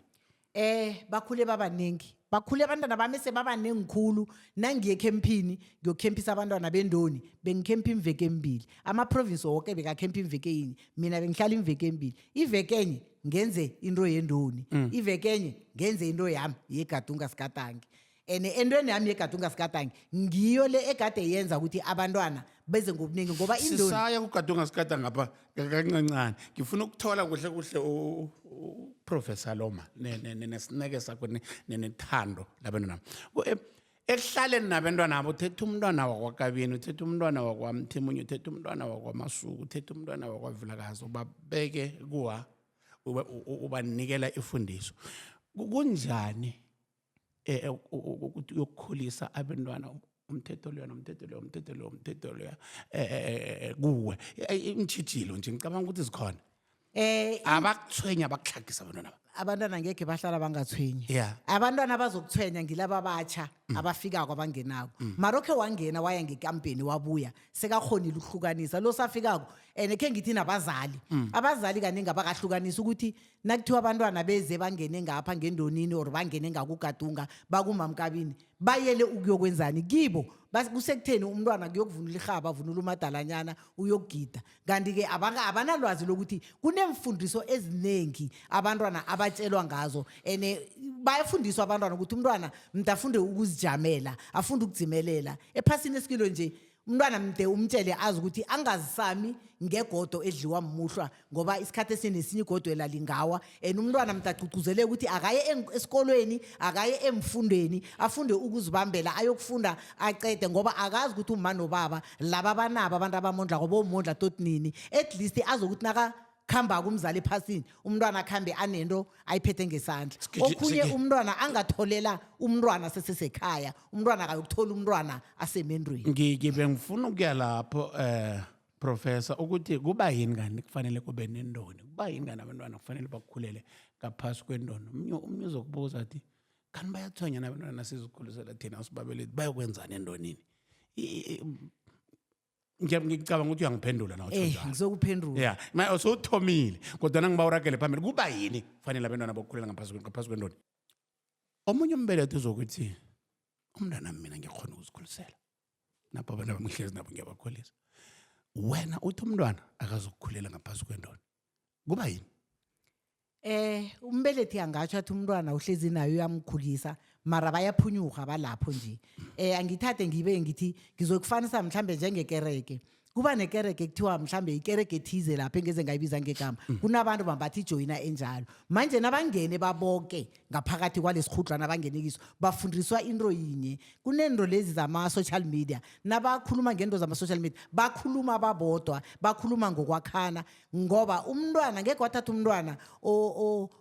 Speaker 2: bakhule bakhule abantwana bami sebabanengikhulu nangiye ecampini ngiyokhempisa abantwana bendoni bengikhempa imveke embili ama-province wonke bekakhempa imveke yinye mina bengihlala imveke embili iveke enye ngenze into yendoni iveke enye ngenze into yami yegadunga sikatangi ene entweni yami yegadunga sikatangi ngiyo le egade yenza ukuthi abantwana beze ngobuningi ngoba indoni
Speaker 1: sisaya kugadunga sikata ngapha kancancane ngifuna ukuthola kuhle Professor Loma nesineke sakho nenethando labantwana ekuhlaleni nabantwana nabo uthethe umntwana wakwaKabini uthethe umntwana wakwamthimunye uthethe umntwana wakwamasuku uthethe umntwana wakwaVilakazi ubabeke kuwa ubanikela ifundiso kunjani ukukhulisa abantwana umthetho lo kuwe imtshitshilo nje ngicabanga ukuthi zikhona abakuthwenya abakuhlagisa
Speaker 2: abantwana ngeke bahlala bangathwenyi abantwana bazokuthwenya ngilaba abatsha abafikako abangenako marokhe wangena waya ngekampeni wabuya sekakhonile ukuhlukanisa lo safikako khe ngithi nabazali abazali kaningi abakahlukanisa ukuthi nakuthiwa abantwana beze bangene ngapha ngendonini or bangene ngakugadunga bakumamkabini bayele ukuyokwenzani kibo kusekutheni umntwana kuyokuvunula ihaba avunula umadalanyana uyokugida kanti-ke abanalwazi lokuthi kunemfundiso eziningi abantwana abatshelwa ngazo and bayafundiswa abantwana ukuthi umntwana mntu afunde ukuzijamela afunde ukudzimelela ephasini esikilo nje umntwana mde umtshele azi ukuthi angazisami ngegodo edliwa mmuhlwa ngoba isikhathi esinesinye igodo elalingawa and umntwana mtacugcuzele ukuthi akaye esikolweni akaye emfundweni afunde ukuzibambela ayokufunda aqede ngoba akazi ukuthi uma nobaba laba banabo abantu abamondla ngoba umondla tot nini at least azokuthi naka khamba kumzali ephasini umntwana akhambe anento ayiphethe ngesandla okunye umntwana angatholela umntwana sesesekhaya umntwana akayokuthola umntwana asemendweni
Speaker 1: ngibe ngifuna ukuya lapho professor ukuthi kuba yini ngani kufanele kube nendoni kuba yini ngani abantwana kufanele bakhulele ngaphasi kwendoni umnye uzokubuza athi kanti bayathonya nabantwana sizikhulisela thina usibabelethi bayokwenzana endonini ngicabanga ukuthi uyangiphendula nawe njalo
Speaker 2: ngizokuphendula
Speaker 1: yeah manje usuthomile kodwa nangiba uragele phambili kuba yini kufanele abantwana bakhulela ngaphasi kwendoni omunye umbelethi uzokuthi umntwana mina ngiyakhona ukuzikhulisela napho abantu abamhlezi nabo ngiyabakhulisa wena uthi umntwana akazokukhulela ngaphasi kwendoni kuba yini
Speaker 2: umbelethi angatsho athi umntwana uhlezi nayo uyamkhulisa mara bayaphunyuka balapho nje angithathe ngibe ngithi ngizokufanisa mhlambe njengekereke kuba nekereke kuthiwa mhlambe ikereke ethize lapha engeze ngayibiza ngegama kunabantu bambathi ijoyina enjalo manje nabangene babonke ngaphakathi kwalesikhudlwana abangene kiso bafundiswa into yinye kunento lezi zama-social media nabakhuluma ngento zama-social media bakhuluma babodwa bakhuluma ngokwakhana ngoba umntwana ngeke wathatha umntwana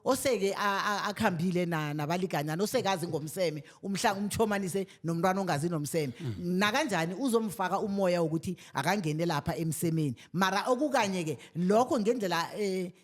Speaker 2: oseke akhambile nabaliganyana osekazi ngomseme umchomanise nomntwana ongazi nomseme nakanjani uzomfaka umoya ukuthi akangene lapha emsemeni mara okukanye ke lokho ngendlela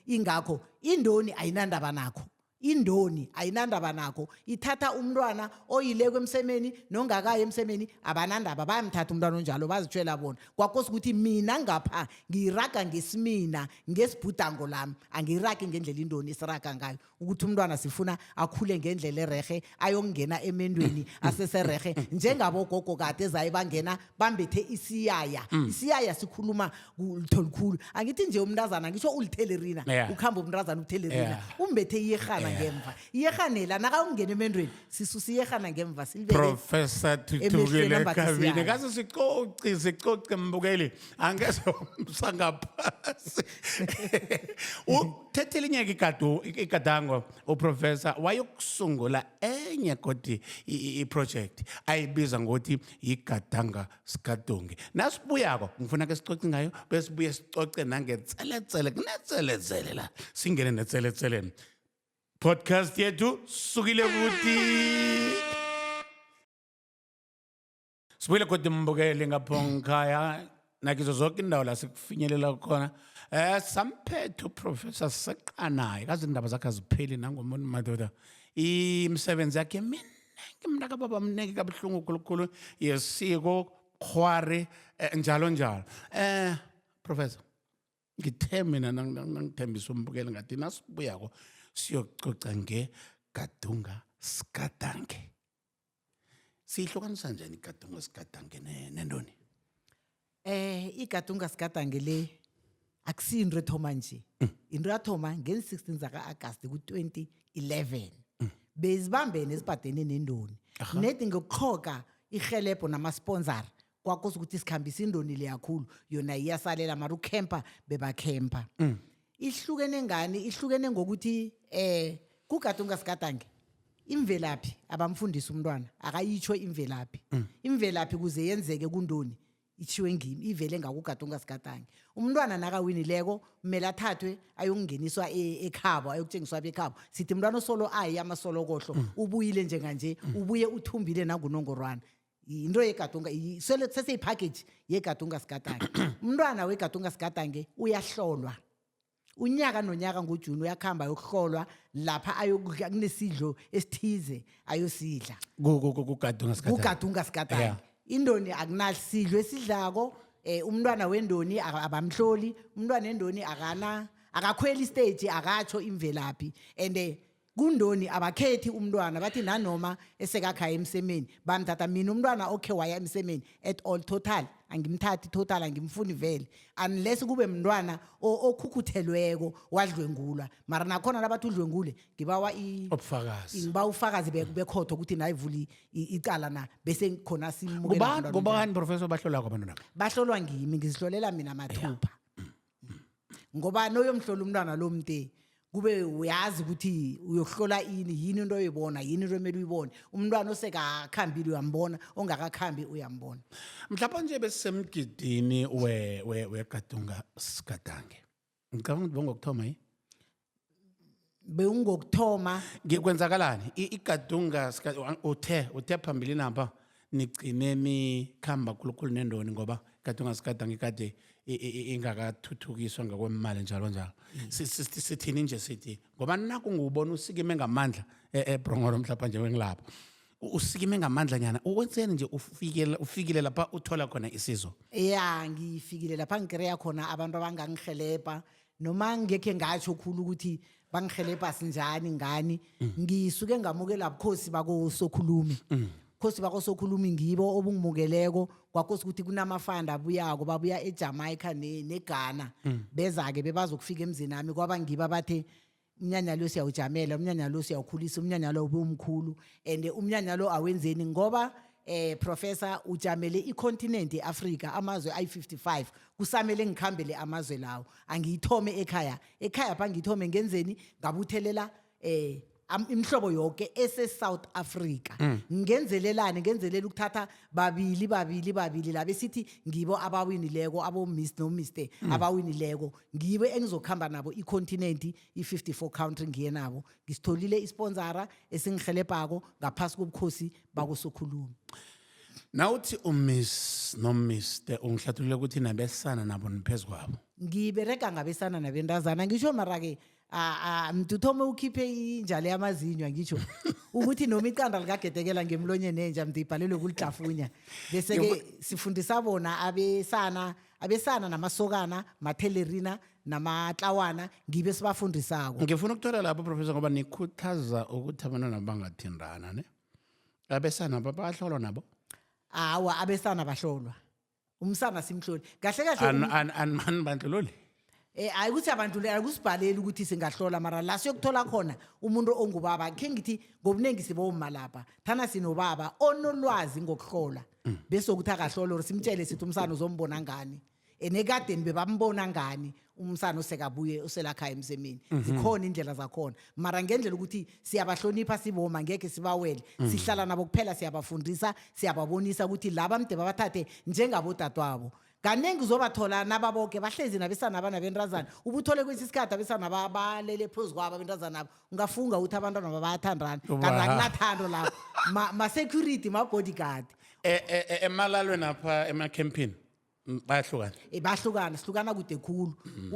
Speaker 2: ingakho indoni ayinandaba nakho indoni ayinandaba nakho ithatha umntwana oyileke emsemeni nongakaye emsemeni abanandaba bayamthatha umntwana onjalo bazitshela bona kwakosi ukuthi mina ngapha ngiraga ngesimina ngesibhudango lami angiragi ngendlela indoni isiraga ngayo ukuthi umntwana sifuna akhule ngendlela erehe ayongena emendweni aseserehe njengabo gogo kade ezaye bangena bambethe isiyaya sikhuluma ulitholikhulu angithi nje umntazana ngisho ulitelerina ukhamba umntazana utelerina umbethe iyerhana ngemva iyehanela nakawungena emendweni sisusa iyehana ngemva silibeke
Speaker 1: Professor Thuthukile Khabini kaze sicoce mbukeli angeze umsangaphasi uthethele inyeke igadango uprofessor wayokusungula enye kodi iproject ayibiza ngokuthi igadanga sikadonge nasibuyako ngifuna ke sicoce ngayo bese sibuye sicoce nangetseletsele kunetseletsele la singene netseletseleni podcast yethu sukile kuthi sibuyele kodwa mbukeli ngapho ngikhaya nakizo zonke indawo la sikufinyelela khona samphethe uprofessor Seqanayi kaze indaba zakhe azipheli nangomuntu madoda imisebenzi yakhe mina ngimnaka baba mneke kabuhlungu khulukhulu yesiko khwari njalo njalo professor ngithe mina nangithembisa umbukeli ngathi nasibuyako siyococa ngegadunga sikadange sihlukanisa njani igadunga sikadange nendoni
Speaker 2: igadunga sikadange le akusinto ethoma nje into yathoma nge-16 zaka-Agasti ku-2011 bezibambene ezibhadene nendoni nedi ngokukhoka ihelebho namasponsor kwakosa ukuthi sikhambisa indoni le yakhulu yona iyasalela mara ukhempa bebakhempa ihlukene ngani ihlukene ngokuthi kugadunga sikadange imvelaphi abamfundisa umntwana akayitsho imvelaphi kuze yenzeke kundoni itshiwe ngimi ivele ngakugadunga sikadange umntwana nakawinileko kumele athathwe ayongeniswa ekhabo ayokutshengiswa bekhabo sithi umntwana osolo ayi amasolo kohlo ubuyile njenganje ubuye uthumbile nangunongorwana into yegadunga seseyipackage yegadunga sikadange umntwana wegadunga sikadange uyahlolwa unyaka nonyaka ngoJuni uyakhamba yokuhlolwa lapha ayokudla kunesidlo esithize ayosidla kugadunga sikadange indoni akunasidlo esidlako umntwana wendoni abamhloli umntwana wendoni akakhwela istage akatsho imvelaphi and kundoni abakhethi umntwana bathi nanoma esekakhaya emsemeni bamthatha mina umntwana okay waya emsemeni at all total angimthathi total angimfuni vele unless kube mntwana okhukhuthelweko wadlwengulwa mara nakhona labathi udlwengule ngibawa
Speaker 1: obufakazi
Speaker 2: ngiba ufakazi bekhotho ukuthi nayivuli icala na bese khona simukela
Speaker 1: ngubani professor bahlolwa kwabantwana
Speaker 2: bahlolwa ngimi ngizihlolela mina mathupha ngoba noyomhlola umntwana lo mnte kube uyazi ukuthi uyohlola yini into oyibona yini into emele uyibone umntwana osekakhambile uyambona ongakakhambi uyambona
Speaker 1: mhlawumbe nje besisemgidini wegadunga sigadange ngicabanga ukuthi bongokuthoma yi
Speaker 2: beungokuthoma
Speaker 1: ngikwenzakalani igadunga uthe phambili namba nigcineni khamba khulukhulu nendoni ngoba igadunga sigadange kade ingakathuthukiswa ngokwemali njalo njalo sithini nje sithi ngoba naku ngubona usikime ngamandla eBrongolo mhlawumbe nje wengilapha usikime ngamandla nyana ukwenzeni nje ufikile lapha uthola khona isizo
Speaker 2: ya ngifikile lapha ngikreya khona abantu abangangihelebha noma ngeke ngatsho khulu ukuthi bangihelebha sinjani ngani ngisuke ngamukela bukhosi bako Sokhulumi khosi bako Sokhulumi ngibo obungimukeleko kwakosi ukuthi kunamafanda abuyako babuya eJamaica neGhana beza ke bebazokufika emzini nami kwaba ngiba bathe umnyanya lo siyawujamela umnyanya lo siyawukhulisa umnyanya lo ube umkhulu and umnyanya lo awenzeni ngoba professor ujamele icontinent eAfrica amazwe ayi55 kusamele ngikhambele amazwe lawo angiyithome ekhaya pha ngithome ngenzeni ngabuthelela imhlobo yonke South Africa ngenzelelane ngenzelela ukuthatha babili labe sithi ngibo abawinileko abo Miss no Mr abawinileko ngibe engizokhamba nabo icontinent i54 country ngiye nabo ngisitholile isponsora esingihelebhako ngaphasi kobukhosi bako Sokhulumi
Speaker 1: nawuthi uMiss no Mr ungihlathulule ukuthi nabesana nabo niphezkwabo
Speaker 2: ngibereka ngabesana nabentazana ngisho mara ke mntuthome ukhiphe injalo yamazinyo ngisho ukuthi noma iqanda likagedekela ngemlonyeni enja mdibhalelwe kulidlafunya bese ke sifundisa bona abesana namasokana mathelerina namatlawana ngibe sibafundisako
Speaker 1: ngifuna ukuthola lapho professor ngoba nikhuthaza ukuthi abantwana bangathindana ne abesana bahlolwa nabo
Speaker 2: awa abesana bahlolwa umsana simhloli kahle kahle
Speaker 1: anmani bandluloli
Speaker 2: ayikuthi abantu akusibhaleli ukuthi singahlola mara la siyokuthola khona umuntu ongubaba khe ngithi ngobunengi siboma lapha thana sinobaba onolwazi ngokuhlola bese ukuthi akahlola or simtshele sithi umsana uzombona ngani enekadeni bebambona ngani umsana osekabuye oselakhaya emsemeni zikhona indlela zakhona mara ngendlela ukuthi siyabahlonipha siboma ngeke sibawele sihlala nabo kuphela siyabafundisa siyababonisa ukuthi laba mde babathathe njengabo dadwabo kanengi uzobathola nababonke bahlezi nabesana abanabentazana ubuthole kwesisikhathi abesana balele phezu kwabo abentazana nabo ungafunga ukuthi abantwana bayathandana kanti akunathando lapho ma security ma bodyguard
Speaker 1: emalalweni apha emacampini bayahlukana
Speaker 2: sihlukana kude khulu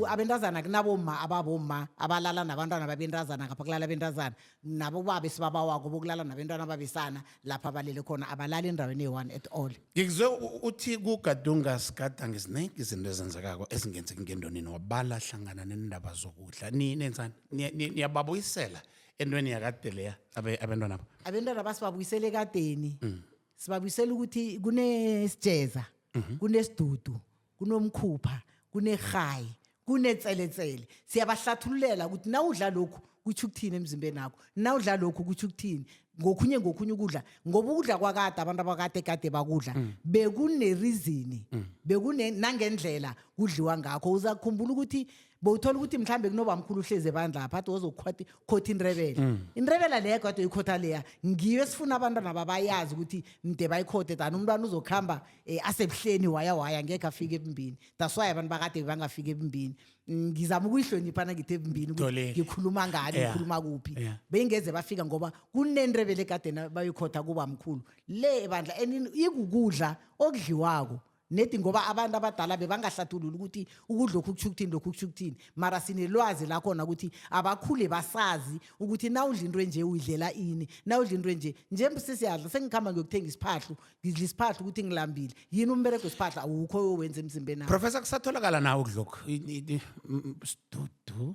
Speaker 2: abentazana kunaboma ababoma abalala nabantwana babentazana ngapha kulala abentazana nabo babe sibabawako bokulala nabantwana babesana lapha balele khona abalala endaweni eyi-1 at all
Speaker 1: ngikuzwe uthi kugadunga sigadange ziningi izinto ezenzekako ezingenzeki ngendonini wabala hlangana nendaba zokudla nenzani niyababuyisela entweni yakade leya abantwana abo
Speaker 2: abantwana basibabuyisele ekadeni sibabuyisela ukuthi kunesijeza kunesidudu kunomkhupha kunehayi kunetseletsele siyabahlathululela ukuthi nawudla lokhu kuthi ukuthini emzimbeni wakho nawudla lokhu kuthi ukuthini ngokhunye ukudla ngoba ukudla kwakade abantu abakade kade bakudla bekunereason nangendlela kudliwa ngakho uzakukhumbula ukuthi bowuthola ukuthi mhlambe kunoba mkhulu uhleze bandla lapha athi wozokhotha inrebela leyo kade uyikhotha leya ngiyo sifuna abantwana babayazi ukuthi mde bayikhothe tani umntwana uzokhamba asebuhleni waya ngeke afike ebumbini that's why abantu bakade bangafika ebumbini ngizama ukuyihloniphana ngithe ebumbini ukuthi ngikhuluma ngani ngikhuluma kuphi bengeze bafika ngoba kunenrebele ekade bayikhotha kuba mkhulu le bandla ikukudla okudliwako nedi ngoba abantu abadala bebangahlathulula ukuthi ukudla lokhu kuthini mara sinelwazi lakhona ukuthi abakhule basazi ukuthi nawudla into enje uyidlela ini nawudla into enje sesiyadla sengikhamba ngiyokuthenga isiphahlo ngidla isiphahlo ukuthi ngilambile yini umbereko isiphahlo awukho owenza emzimbeni
Speaker 1: professor kusatholakala nawo ukudlokho studu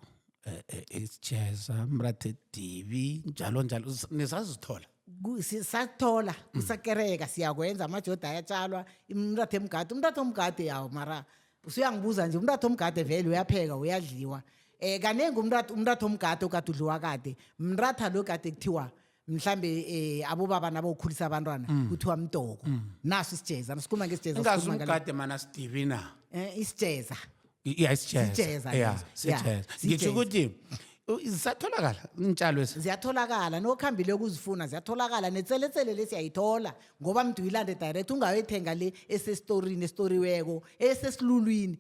Speaker 1: isijeza mrathe divi njalo njalo nisazithola
Speaker 2: Sisathola kusakereka siyakwenza amajoda ayatshalwa umratha omgade yawo mara usuyangibuza nje umratha omgade vele uyapheka uyadliwa kanengi umratha omgade okade udliwa kade mratha lo kade kuthiwa mhlambe abobaba nabokhulisa abantwana kuthiwa mdoko naso isijeza nasikhuluma ngesijeza
Speaker 1: ingazi umgade mana sidivi na
Speaker 2: isijeza
Speaker 1: isijeza
Speaker 2: Sijeza,
Speaker 1: sijeza ngitsho ukuthi zisatholakala intshalo ezi
Speaker 2: ziyatholakala nokhambile ukuzifuna ziyatholakala netseletsele lesiyayithola ngoba mntu uyilande direct ungayethenga le esesitorini estoriweko esesilulwini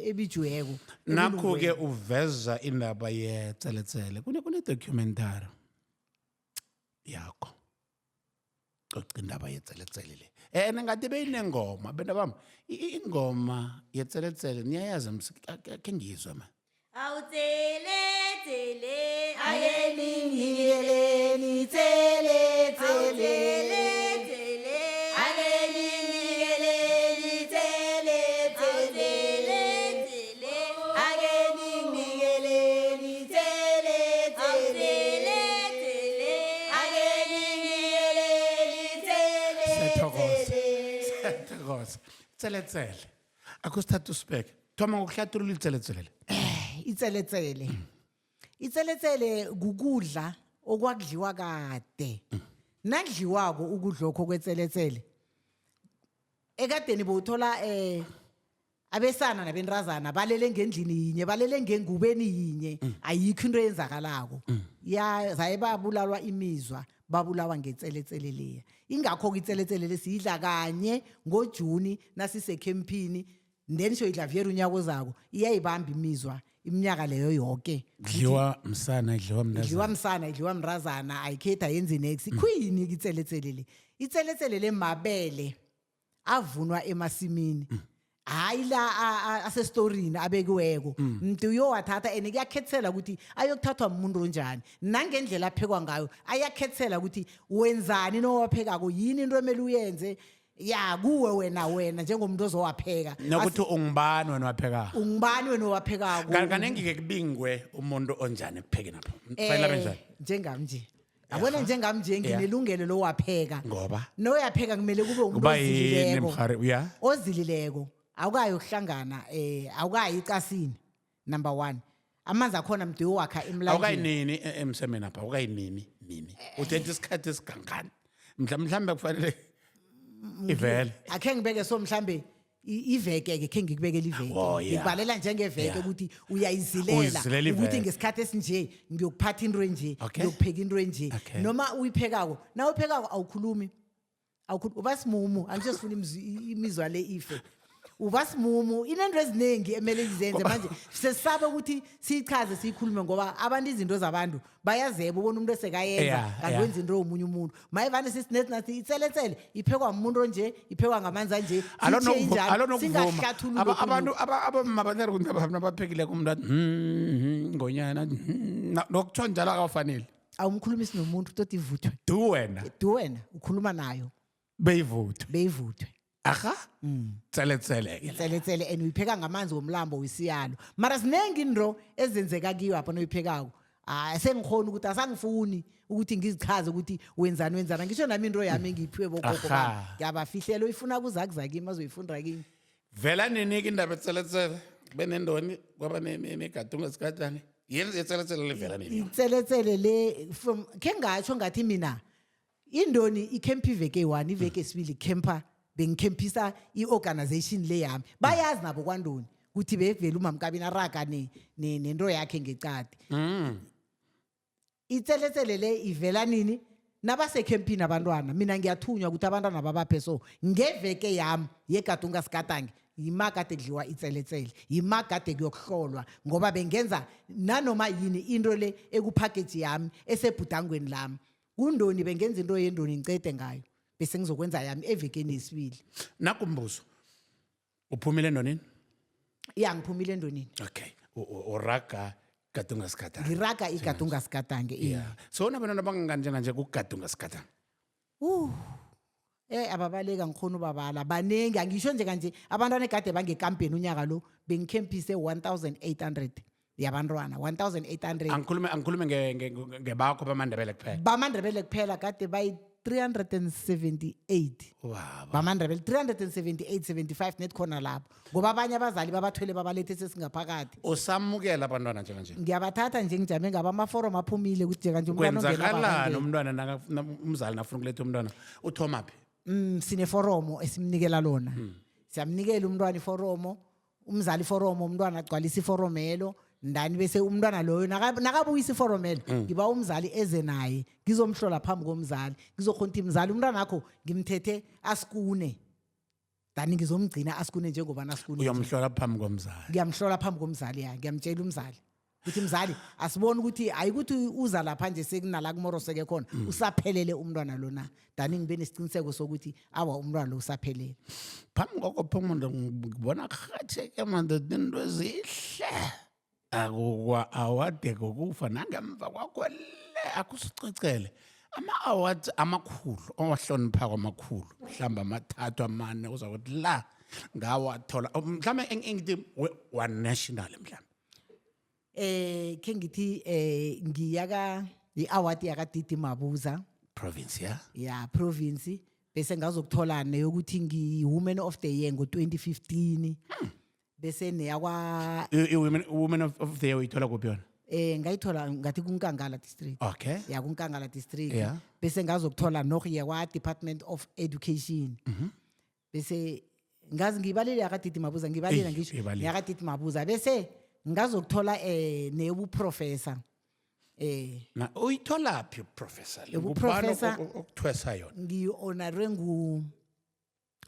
Speaker 2: ebijiweko
Speaker 1: nakho-ke uveza indaba yetseletsele kune-documentary yakho coca indaba yetseletsele le ningathi beyinengoma bena bami ingoma yetseletsele niyayazi khe ngizwe ma
Speaker 3: Awutsele
Speaker 2: ayeningikeleni tsele tsele ayeningikeleni tsele tsele ayeningikeleni tsele tsele ayeningikeleni tsele
Speaker 1: siyathokoza tseletsele akusithatha usibeke thoma ngokuhlathulula itseletsele
Speaker 2: itseletsele kukudla okwakudliwa kade nakudliwako ukudla okho kwetseletsele ekadeni bowuthola abesana nabentrazana balele ngendlini yinye balele ngengubeni yinye ayikho into eyenzakalako zaye babulalwa imizwa babulawa ngetseletsele leya ingakho itseletsele lesiyidla kanye ngoJuni nasisekhempini then soyidla vyeru unyaka ozako iyayibamba imizwa iminyaka leyo yonke
Speaker 1: dliwa msana idliwa mntazana
Speaker 2: idliwa mrazana ayikhetha yenze next khuyini itseletsele le itseletsele le mabele avunwa emasimini hayi la asesitorini abekiweko mntu uyowathatha and kuyakhethela ukuthi ayokuthathwa umuntu onjani nangendlela aphekwa ngayo ayakhethela ukuthi wenzani nowaphekako yini into emele uyenze ya kuwe wena njengomuntu ozowapheka
Speaker 1: nokuthi ungubani wena waphekako
Speaker 2: ungubani wena owaphekako
Speaker 1: kanengi-ke kubingwe umuntu onjani ekuphekeni apho fanele abe njani
Speaker 2: njengami nje yabona njengami nje nginelungelo lowapheka
Speaker 1: ngoba
Speaker 2: noyapheka kumele kube umuntu
Speaker 1: kuba yini
Speaker 2: ozilileko
Speaker 1: mkhari uya
Speaker 2: ozilileko awukayi ukuhlangana awukayi icasini number 1 amanzi akhona mntu yowakha emlanjeni
Speaker 1: awukayinini emsemeni apha awukayinini uthethe isikhathi esigangani mhlawumbe kufanele ivele
Speaker 2: akhe ngibeke so mhlambe iveke ke khe ngikubekela iveke ngibhalela njengeveke ukuthi uyayizilela ukuthi ngesikhathi esinje ngiyokuphatha into enje ngiyokupheka into enje noma uyiphekako na uphekako awukhulumi ubasimumu angisho sifuna imizwa le ife ubasimumu inento eziningi emele izenze manje sesisabe ukuthi siyichaze siyikhulume ngoba abantu izinto zabantu bayazeba ubona umuntu esekayenza kanti into yomunye umuntu mayivane sisinethi itseletsele iphekwa umuntu onje iphekwa ngamanzi anje
Speaker 1: singahlathulula abantu abamabantu abaphekile kumntu ngonyana nokutsho njalo akafanele
Speaker 2: awumkhulumisi nomuntu tot ivuthwe
Speaker 1: du wena
Speaker 2: ukhuluma nayo beyivuthwe
Speaker 1: aha tseletsele
Speaker 2: and uyipheka ngamanzi womlambo wisiyalo mara sinengi into ezenzeka kiyo apha noyiphekako sengikhona ukuthi asangifuni ukuthi ngizichaze ukuthi wenzani ngisho nami into yami engiyiphiwe bogogo bami ngiyabafihlela uyifuna kuzakuzaka kimi azoyifunda kimi
Speaker 1: vela ninike indaba etseletsele benendoni kwaba negadunga esikhathane yetseletsele levela nini
Speaker 2: itseletsele le khe ngatsho ngathi mina indoni ikhempa iveke 1 iveke 2 ikhempa bengikhempisa i-organization le yami bayazi nabo kwandoni ukuthi bevela uMamkabini araga nento yakhe ngecadi itseletsele le ivela nini nabasekhempini abantwana mina ngiyathunywa ukuthi abantwana babaphe so ngeveke yami yegadunga sikatange yimakade kudliwa itseletsele yimakade kuyokuhlolwa ngoba bengenza nanoma yini into le ekupackage yami esebhudangweni lami kundoni bengenza into yendoni ngicede ngayo bese ngizokwenza yami evekeni yesibili
Speaker 1: nakumbuzo uphumile endonini
Speaker 2: ngiphumile endonini
Speaker 1: okay uraga gadunga sikhathane
Speaker 2: ngiraga igadunga sikatange
Speaker 1: so nabantwana bangangani njenganje kugadunga sikhathane
Speaker 2: ababaleka ngikhona ubabala banengi angisho nje kanje abantwana egade bangekampeni unyaka lo bengikhempise 1800 yabantwana 1800
Speaker 1: angikhulume ngebakho bamandebele kuphela
Speaker 2: bamandebele kuphela kade bayi 378
Speaker 1: waba
Speaker 2: bamandebele 378 75 net khona lapho ngoba abanye abazali babathwele babalethe sesingaphakathi
Speaker 1: usamukela abantwana njenganje
Speaker 2: ngiyabathatha nje ngijame ngaba amaforum aphumile ukuthi nje kanje umntwana ongena
Speaker 1: kwenzakalani umntwana umzali nafuna ukuletha umntwana uthoma phi
Speaker 2: sine foromo esimnikela lona siyamnikela umntwana iforomo umzali iforomo umntwana agcwalisa iforomelo ndani bese umntwana loyo nakabuyisa iforomelo ngiba umzali eze naye ngizomhlola phambi komzali ngizokhona ukuthi umzali umntwana wakho ngimthethe asikune dani ngizomgcina asikune njengoba nasikune
Speaker 1: uyomhlola phambi komzali
Speaker 2: ngiyamhlola phambi komzali ya ngiyamtshela umzali ukuthi mzali asibone ukuthi ayikuthi uza lapha nje sekunala kumoroseke khona usaphelele umntwana lona dani ngibe nesiciniseko sokuthi awa umntwana lo usaphelele
Speaker 1: phambi kokopha umuntu ngibona khatheke manje into ezihle awade kokufa nangemva kwakho le akusicecele ama-awards amakhulu owahlonipha kwamakhulu mhlawumbe amathathu amane uzakuthi la ngawathola mhlawumbe engithi wa-national mhlawumbe
Speaker 2: ke ngithi ngiyaka i-award yakadidi mabuza
Speaker 1: province
Speaker 2: ya province bese ngazokuthola neyokuthi ngi-woman of the year ngo-2015 bese neyakwa
Speaker 1: women of the year uyithola kuphi yona
Speaker 2: ngayithola ngathi kuNkangala district
Speaker 1: okay
Speaker 2: ya kuNkangala district
Speaker 1: Yeah.
Speaker 2: bese ngazokuthola noch yakwa Department of Education bese ngazi ngibalile yakadidi mabuza ngibalile
Speaker 1: Eish,
Speaker 2: ngisho
Speaker 1: uyibalile.
Speaker 2: yakadidi mabuza bese ngazokuthola neyobu professor
Speaker 1: na uyithola phi professor
Speaker 2: Ubuprofessor-
Speaker 1: okuthwesa yona
Speaker 2: ngi-honorwe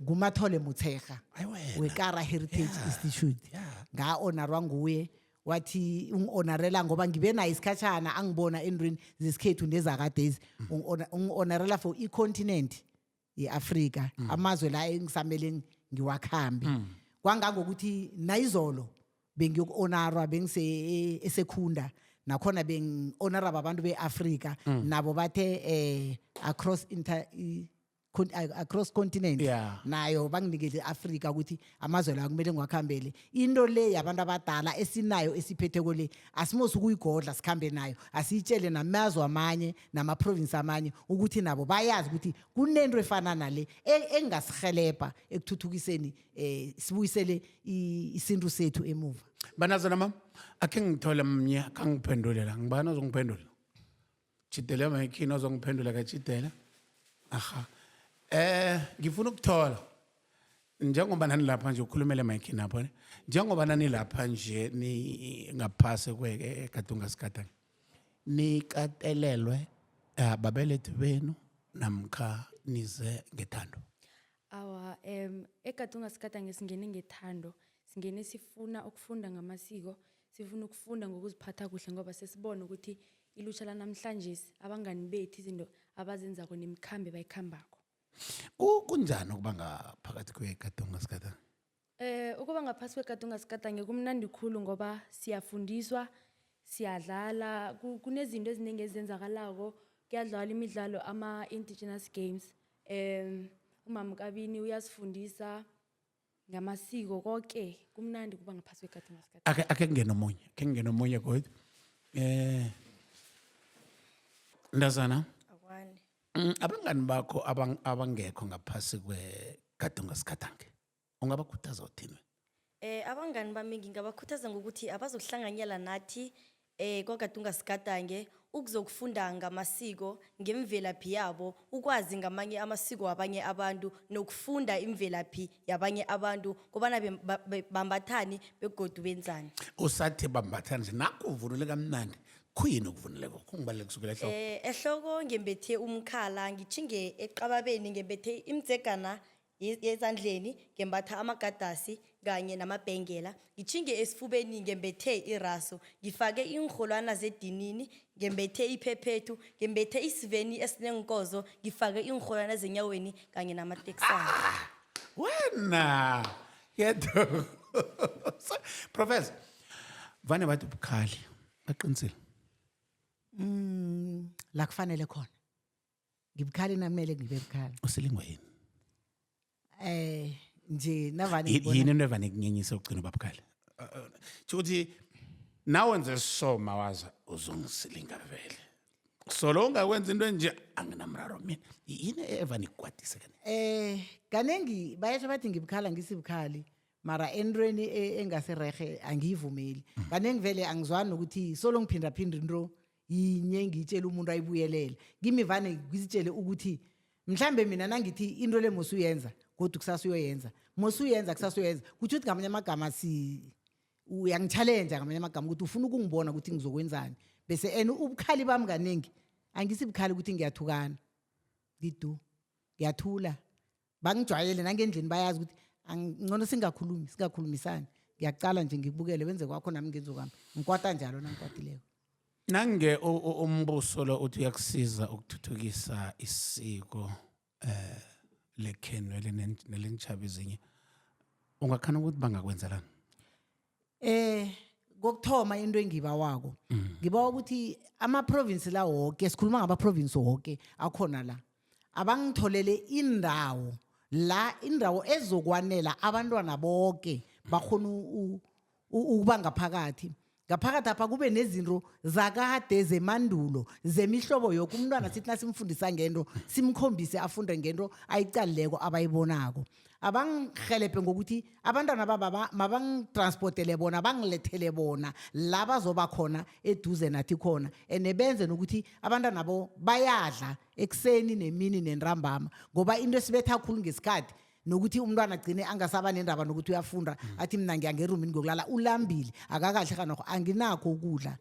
Speaker 2: ngumathole Mutshega
Speaker 1: Ayi wena.
Speaker 2: wekara Heritage Institute nga-honorwa nguye wathi ungi-honorela ngoba ngibe nayo isikhatshana angibona endweni zesikhethu nezakadezi ungi-honorela for i-continent ye-Afrika amazwe la engisamele ngiwakhambi kwangangokuthi nayizolo bengiyoku-honorwa esekhunda nakhona beng-honora babantu be-Afrika nabo bathe across continent
Speaker 1: Yeah.
Speaker 2: nayo banginikele i-Afrika ukuthi amazwe la kumele ngiwakhambele into le yabantu abadala esinayo esiphetheko le asimosi ukuyigodla sikhambe nayo asiyitshele namazwe amanye nama-province amanye ukuthi nabo bayazi ukuthi kunento efana nale engasihelebha ekuthuthukiseni sibuyisele isintu sethu emuva
Speaker 1: banazana mama akhe ngithole mnye kangiphendulela ngibani ozongiphendula Chidele mayikhini ozongiphendula kaChidele aha ngifuna ukuthola njengoba nani lapha nje ukhulumele mayikhini lapho ne njengoba nani lapha nje ni ngaphasi kwekadunga sikhatha nikatelelwe babelethi benu namkha nize ngethando
Speaker 3: Awa ekadunga sikada ngesingene ngethando singene sifuna ukufunda ngamasiko sifuna ukufunda ngokuziphatha kuhle ngoba sesibona ukuthi ilutsha lanamhlanje abangani bethu izinto abazenzako nemikhambe bayikhambako
Speaker 1: kunjani ukuba ngaphakathi kwekadunga sikhatha
Speaker 3: ukuba ngaphasi kwekadunga sikada kumnandi khulu ngoba siyafundiswa siyadlala kunezinto eziningi ezenzakalako kuyadlalwa imidlalo ama-indigenous games umama Kabini uyasifundisa ngamasiko konke kumnandi kuba ngaphasi kwekadunga sikada
Speaker 1: ake kungena omunye kodwa ndazana
Speaker 4: Akwani.
Speaker 1: abangani bakho abangekho ngaphasi kwekadunga sikhathange ungabakhuthaza uthini
Speaker 4: Abangani bami ngingabakhuthaza ngokuthi abazohlanganyela nathi kwagadunga sikatange ukuzokufunda ngamasiko ngemvelaphi yabo ukwazi ngamanye amasiko wabanye abantu nokufunda imvelaphi yabanye abantu kobana bambathani begodu benzani
Speaker 1: usathi bambathana nje nakuvunule kamnandi khuyini ukuvunuleka kungibaleke kusukela ehloko
Speaker 4: ehloko ngembethe umkhala ngichinge eqababeni ngembethe imdzegana yezandleni ngembatha amagadasi kanye namabhengela ngichinge esifubeni ngembethe iraso ngifake ingolwana zedinini ngembethe iphephethu ngembethe isiveni esinenkozo ngifake ingolwana zenyaweni kanye namateksana
Speaker 1: wena yedo professor vane bathi ubukhali baqinisile
Speaker 2: la kufanele khona ngibukhali namele ngibe bukhali
Speaker 1: usilingwa yini
Speaker 2: nje navane
Speaker 1: yini into evane kunyenyisa ugcina babukhali ukuthi nawenze so mawaza uzongisilinga vele solo ungakwenza into nje anginamraro mina yini eva nikwatise kani
Speaker 2: kanengi bayasho bathi ngibukhala ngisibukhali mara entweni engaserehe angiyivumeli kanengi vele angizwani nokuthi solo ngiphinda into yinye ngitshela umuntu ayibuyelele kimi vane ngizitshele ukuthi mhlambe mina nangithi into le mosuyenza kodwa kusasa uyoyenza mosuyenza kusasa uyoyenza kuthi uthi ngamanye amagama uyangichallenja ngamanye amagama ukuthi ufuna ukungibona ukuthi ngizokwenzani bese ubukhali bami kanengi angisibukhali ukuthi ngiyathukana ngiyathula bangijwayele nangendlini bayazi ukuthi ngcono singakhulumisani ngiyaqala nje ngikubukele benze kwakho nami ngenzo kwami ngikwata njalo nangikwatileko
Speaker 1: nange umbuso lo uthi uyakusiza ukuthuthukisa isiko lekhenwe nelentshabi ezinye ungakhana ukuthi bangakwenzelana
Speaker 2: kokuthoma into engibawako ngibawa ukuthi ama-province la wonke sikhuluma ngama-province wonke akhona la abangitholele indawo ezokwanela abantwana bonke bakhona ukuba ngaphakathi apha kube nezinto zakade zemandulo zemihlobo yoke umntwana sithi nasimfundisa ngento simkhombise afunde ngento ayicalileko abayibonako abangihelebhe ngokuthi abantwana baba mabangitransportele bona bangilethele bona la bazoba khona eduze nathi khona benze nokuthi abantwana bo bayadla ekuseni nemini nentambama ngoba into esibetha khulu ngesikhathi nokuthi umntwana agcine angasaba nendaba nokuthi uyafunda athi mina ngiyangerumini ngokulala ulambile akakahle kanokho anginakho ukudla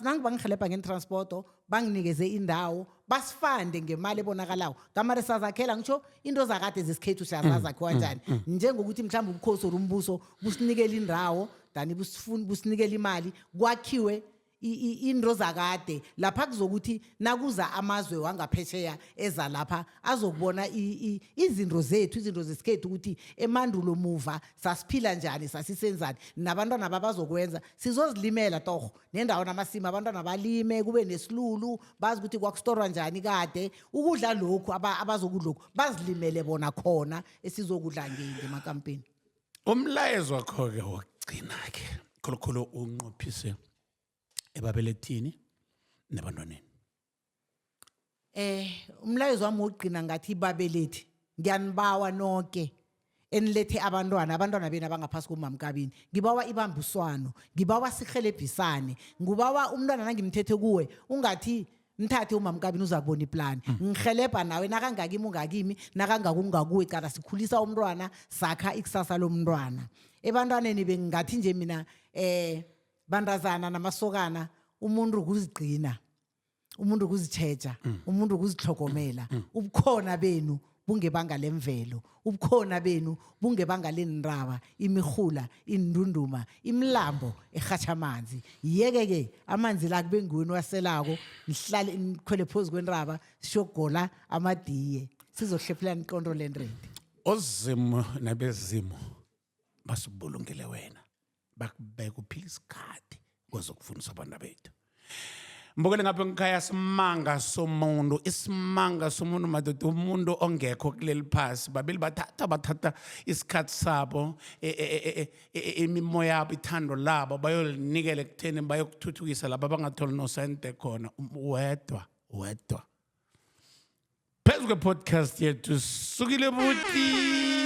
Speaker 2: nangu bangihelebha ngentransporto banginikeze indawo basifande ngemali ebonakalayo kamare sazakhela ngitsho into zakade zesikhethu siyazazakhiwa njani njengokuthi mhlawumbe ubukhosi or umbuso businikele indawo dani businikele imali kwakhiwe into zakade lapha kuzokuthi nakuza amazwe wangaphesheya eza lapha azokubona izinto zethu izinto zesikhethu ukuthi emandulo muva sasiphila njani sasisenzani nabantwana babazokwenza sizozilimela torho nendawo namasimo abantwana balime kube nesilulu bazi ukuthi kwakustorwa njani kade ukudla lokhu abazokudla lokhu bazilimele bona khona esizokudla ngemakampeni
Speaker 1: umlayezo wakho-ke wokugcina-ke khulukhulu unqophise ebabelethini nebantwaneni
Speaker 2: umlayezo wami wokugcina ngathi babelethi ngiyanibawa nonke enilethe abantwana bena abangaphasi komamkabini ngibawa ibambiswano ngibawa sihelebhisane ngibawa umntwana nangimthethe kuwe ungathi mthathe umamkabini uzakubona iplan ngihelebha nawe nakangakimi ungakimi nakangakungakuwe cala sikhulisa umntwana sakha ikusasa lomntwana ebantwaneni bengingathi nje mina bandazana namasokana umuntu ukuzigcina umuntu ukuzitsheja umuntu ukuzihlogomela ubukhona benu bungebanga lemvelo ubukhona benu bungebanga lenraba imihula indunduma imlambo ehatsha amanzi yeke amanzi la kube nguweni waselako nihlale nikhwele phezu kwenraba siyogola amadiye sizohlephelana iqondo lenredi
Speaker 1: ozimo nabezimo basibulungele wena bakubeka uphila isikhathi kwezokufundisa abantu bethu mbukele ngapha ngikhaya isimanga somuntu madoda umuntu ongekho kuleli phasi babili bathatha isikhathi sabo imimoya yabo ithando labo bayolinikela ekutheni bayokuthuthukisa laba abangatholi nosente khona wedwa phezu kwe-podcast yethu sukile buti